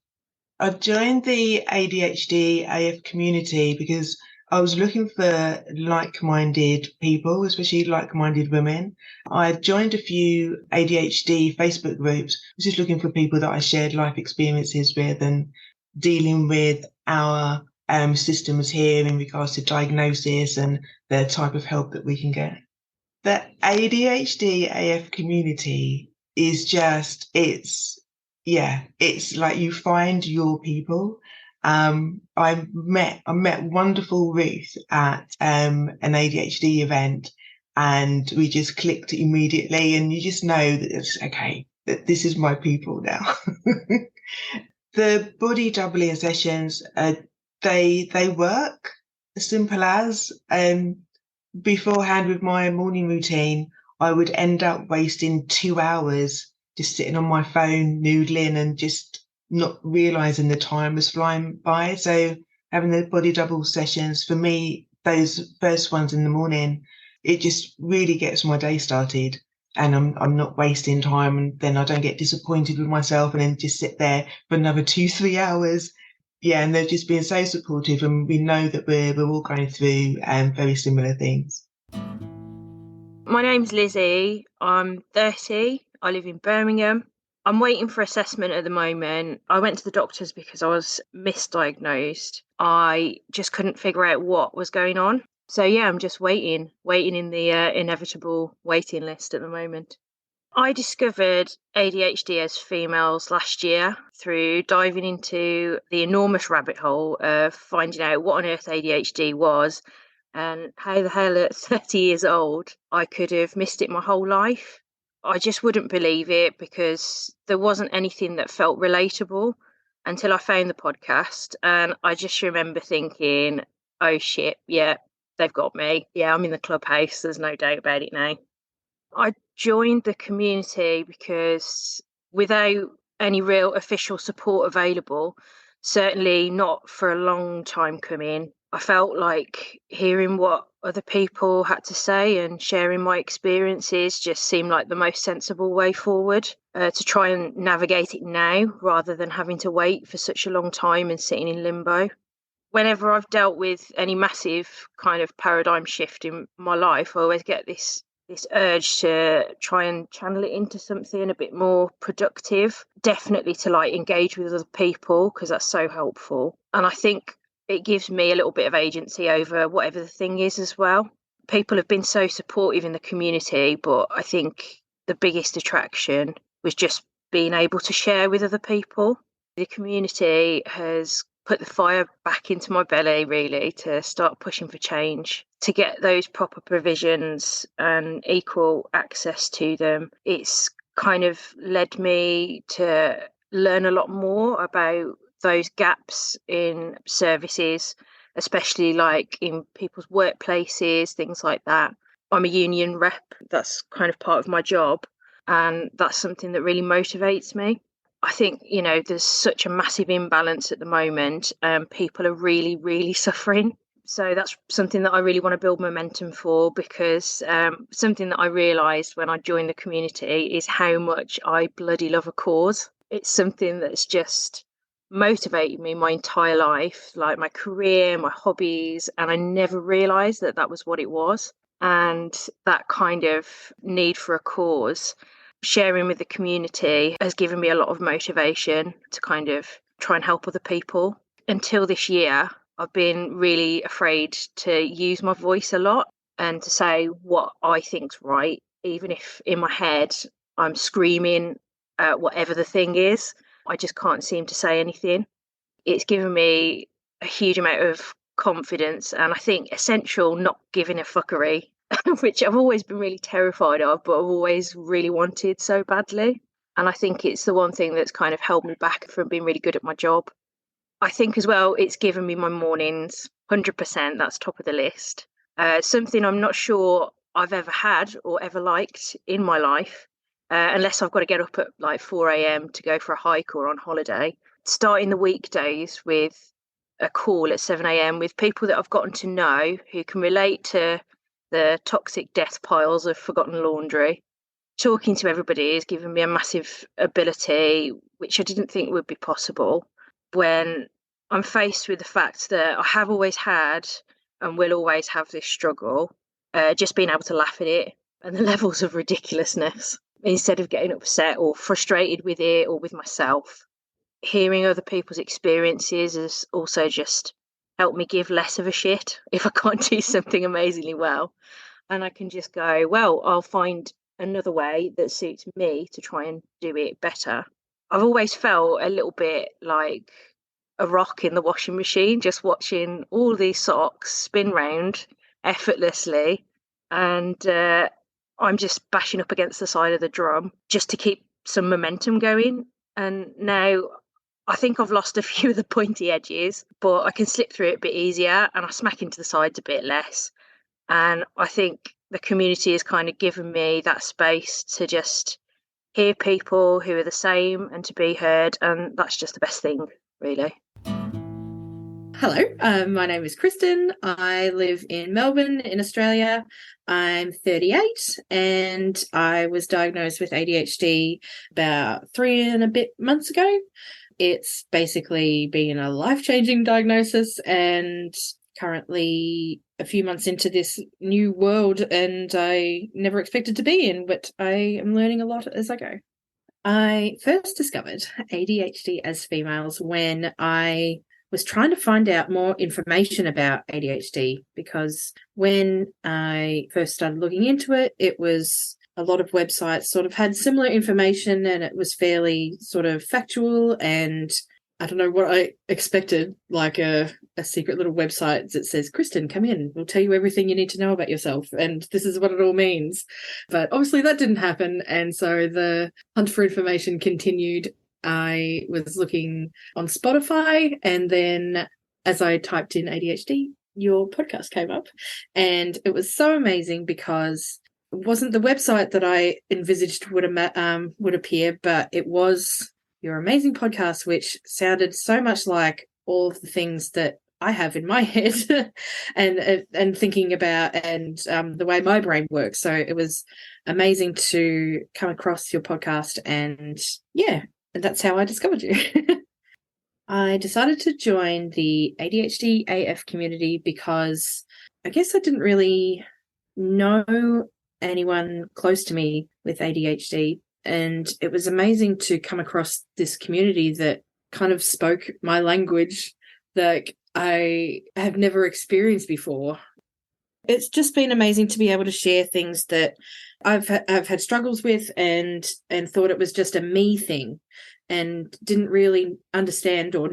I joined the ADHD AF community because I was looking for like-minded people, especially like-minded women. I joined a few ADHD Facebook groups, just looking for people that I shared life experiences with and dealing with our systems here in regards to diagnosis and the type of help that we can get. The ADHD AF community is just, it's like you find your people. I met wonderful Ruth at an ADHD event, and we just clicked immediately, and you just know that it's okay, that this is my people now. The body doubling sessions, they work as simple as beforehand with my morning routine. I would end up wasting 2 hours just sitting on my phone, noodling and just not realizing the time was flying by. So having the body double sessions, for me, those first ones in the morning, it just really gets my day started. And I'm not wasting time, and then I don't get disappointed with myself and then just sit there for another 2-3 hours. Yeah, and they've just been so supportive, and we know that we're all going through very similar things. My name's Lizzie. I'm 30. I live in Birmingham. I'm waiting for assessment at the moment. I went to the doctors because I was misdiagnosed. I just couldn't figure out what was going on. So yeah, I'm just waiting in the inevitable waiting list at the moment. I discovered ADHD as females last year through diving into the enormous rabbit hole of finding out what on earth ADHD was and how the hell at 30 years old I could have missed it my whole life. I just wouldn't believe it because there wasn't anything that felt relatable until I found the podcast. And I just remember thinking, oh shit, yeah, they've got me. Yeah, I'm in the clubhouse. There's no doubt about it now. I joined the community because without any real official support available, certainly not for a long time coming, I felt like hearing what other people had to say and sharing my experiences just seemed like the most sensible way forward to try and navigate it now rather than having to wait for such a long time and sitting in limbo. Whenever I've dealt with any massive kind of paradigm shift in my life, I always get this urge to try and channel it into something a bit more productive, definitely to like engage with other people because that's so helpful. And I think it gives me a little bit of agency over whatever the thing is as well. People have been so supportive in the community, but I think the biggest attraction was just being able to share with other people. The community has put the fire back into my belly, really, to start pushing for change, to get those proper provisions and equal access to them. It's kind of led me to learn a lot more about those gaps in services, especially like in people's workplaces, things like that. I'm a union rep. That's kind of part of my job. And that's something that really motivates me. I think, there's such a massive imbalance at the moment. People are really, really suffering. So that's something that I really want to build momentum for because something that I realised when I joined the community is how much I bloody love a cause. It's something that's just motivated me my entire life, like my career, my hobbies, and I never realised that that was what it was. And that kind of need for a cause, sharing with the community has given me a lot of motivation to kind of try and help other people. Until this year, I've been really afraid to use my voice a lot and to say what I think's right, even if in my head I'm screaming at whatever the thing is. I just can't seem to say anything. It's given me a huge amount of confidence and I think essential not giving a fuckery, which I've always been really terrified of, but I've always really wanted so badly. And I think it's the one thing that's kind of held me back from being really good at my job. I think as well, it's given me my mornings, 100%, that's top of the list. Something I'm not sure I've ever had or ever liked in my life, unless I've got to get up at like 4 a.m. to go for a hike or on holiday. Starting the weekdays with a call at 7 a.m. with people that I've gotten to know who can relate to the toxic death piles of forgotten laundry. Talking to everybody has given me a massive ability, which I didn't think would be possible, when I'm faced with the fact that I have always had and will always have this struggle, just being able to laugh at it and the levels of ridiculousness instead of getting upset or frustrated with it or with myself. Hearing other people's experiences has also just helped me give less of a shit if I can't do something amazingly well. And I can just go, well, I'll find another way that suits me to try and do it better. I've always felt a little bit like a rock in the washing machine, just watching all these socks spin round effortlessly. And I'm just bashing up against the side of the drum just to keep some momentum going. And now I think I've lost a few of the pointy edges, but I can slip through it a bit easier and I smack into the sides a bit less. And I think the community has kind of given me that space to just hear people who are the same and to be heard, and that's just the best thing, really. Hello, my name is Kristen. I live in Melbourne in Australia. I'm 38 and I was diagnosed with ADHD about 3 and a bit months ago. It's basically been a life-changing diagnosis, and currently a few months into this new world, and I never expected to be in, but I am learning a lot as I go. I first discovered ADHD as females when I was trying to find out more information about ADHD, because when I first started looking into it, it was a lot of websites sort of had similar information, and it was fairly sort of factual, and I don't know what I expected, like a secret little website that says, Kristen, come in, we'll tell you everything you need to know about yourself, and this is what it all means. But obviously that didn't happen, and so the hunt for information continued. I was looking on Spotify, and then as I typed in ADHD, your podcast came up, and it was so amazing because it wasn't the website that I envisaged would appear, but it was your amazing podcast, which sounded so much like all of the things that I have in my head and thinking about, and the way my brain works. So it was amazing to come across your podcast, and and that's how I discovered you. I decided to join the ADHD AF community because I guess I didn't really know anyone close to me with ADHD, and it was amazing to come across this community that kind of spoke my language that I have never experienced before. It's just been amazing to be able to share things that I've had struggles with and thought it was just a me thing, and didn't really understand or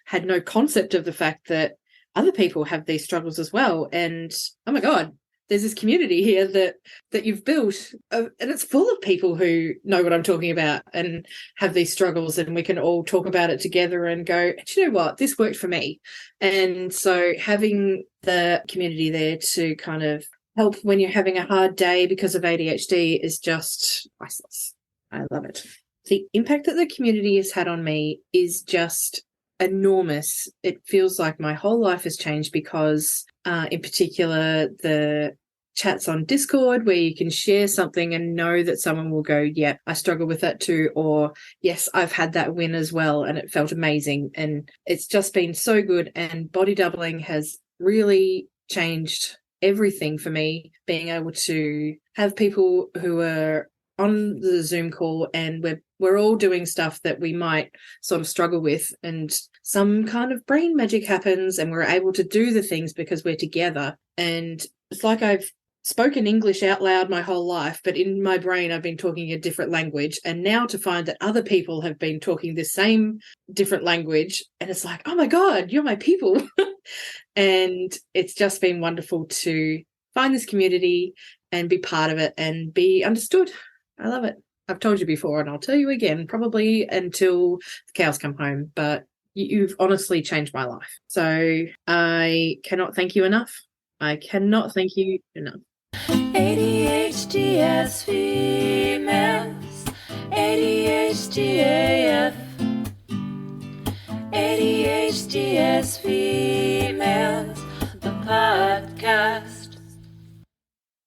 had no concept of the fact that other people have these struggles as well. And oh my God, there's this community here that you've built, and it's full of people who know what I'm talking about and have these struggles, and we can all talk about it together and go, do you know what, this worked for me. And so having the community there to kind of help when you're having a hard day because of ADHD is just priceless. I love it. The impact that the community has had on me is just enormous. It feels like my whole life has changed because in particular the chats on Discord where you can share something and know that someone will go, yeah, I struggle with that too, or yes, I've had that win as well and it felt amazing. And it's just been so good, and body doubling has really changed everything for me, being able to have people who are on the Zoom call and we're all doing stuff that we might sort of struggle with, and some kind of brain magic happens and we're able to do the things because we're together. And it's like I've spoken English out loud my whole life, but in my brain I've been talking a different language, and now to find that other people have been talking the same different language, and it's like, oh my God, you're my people. And it's just been wonderful to find this community and be part of it and be understood. I love it. I've told you before, and I'll tell you again, probably until the cows come home, but you've honestly changed my life. So I cannot thank you enough. I cannot thank you enough. ADHD as females, ADHD AF, ADHD as females, the podcast.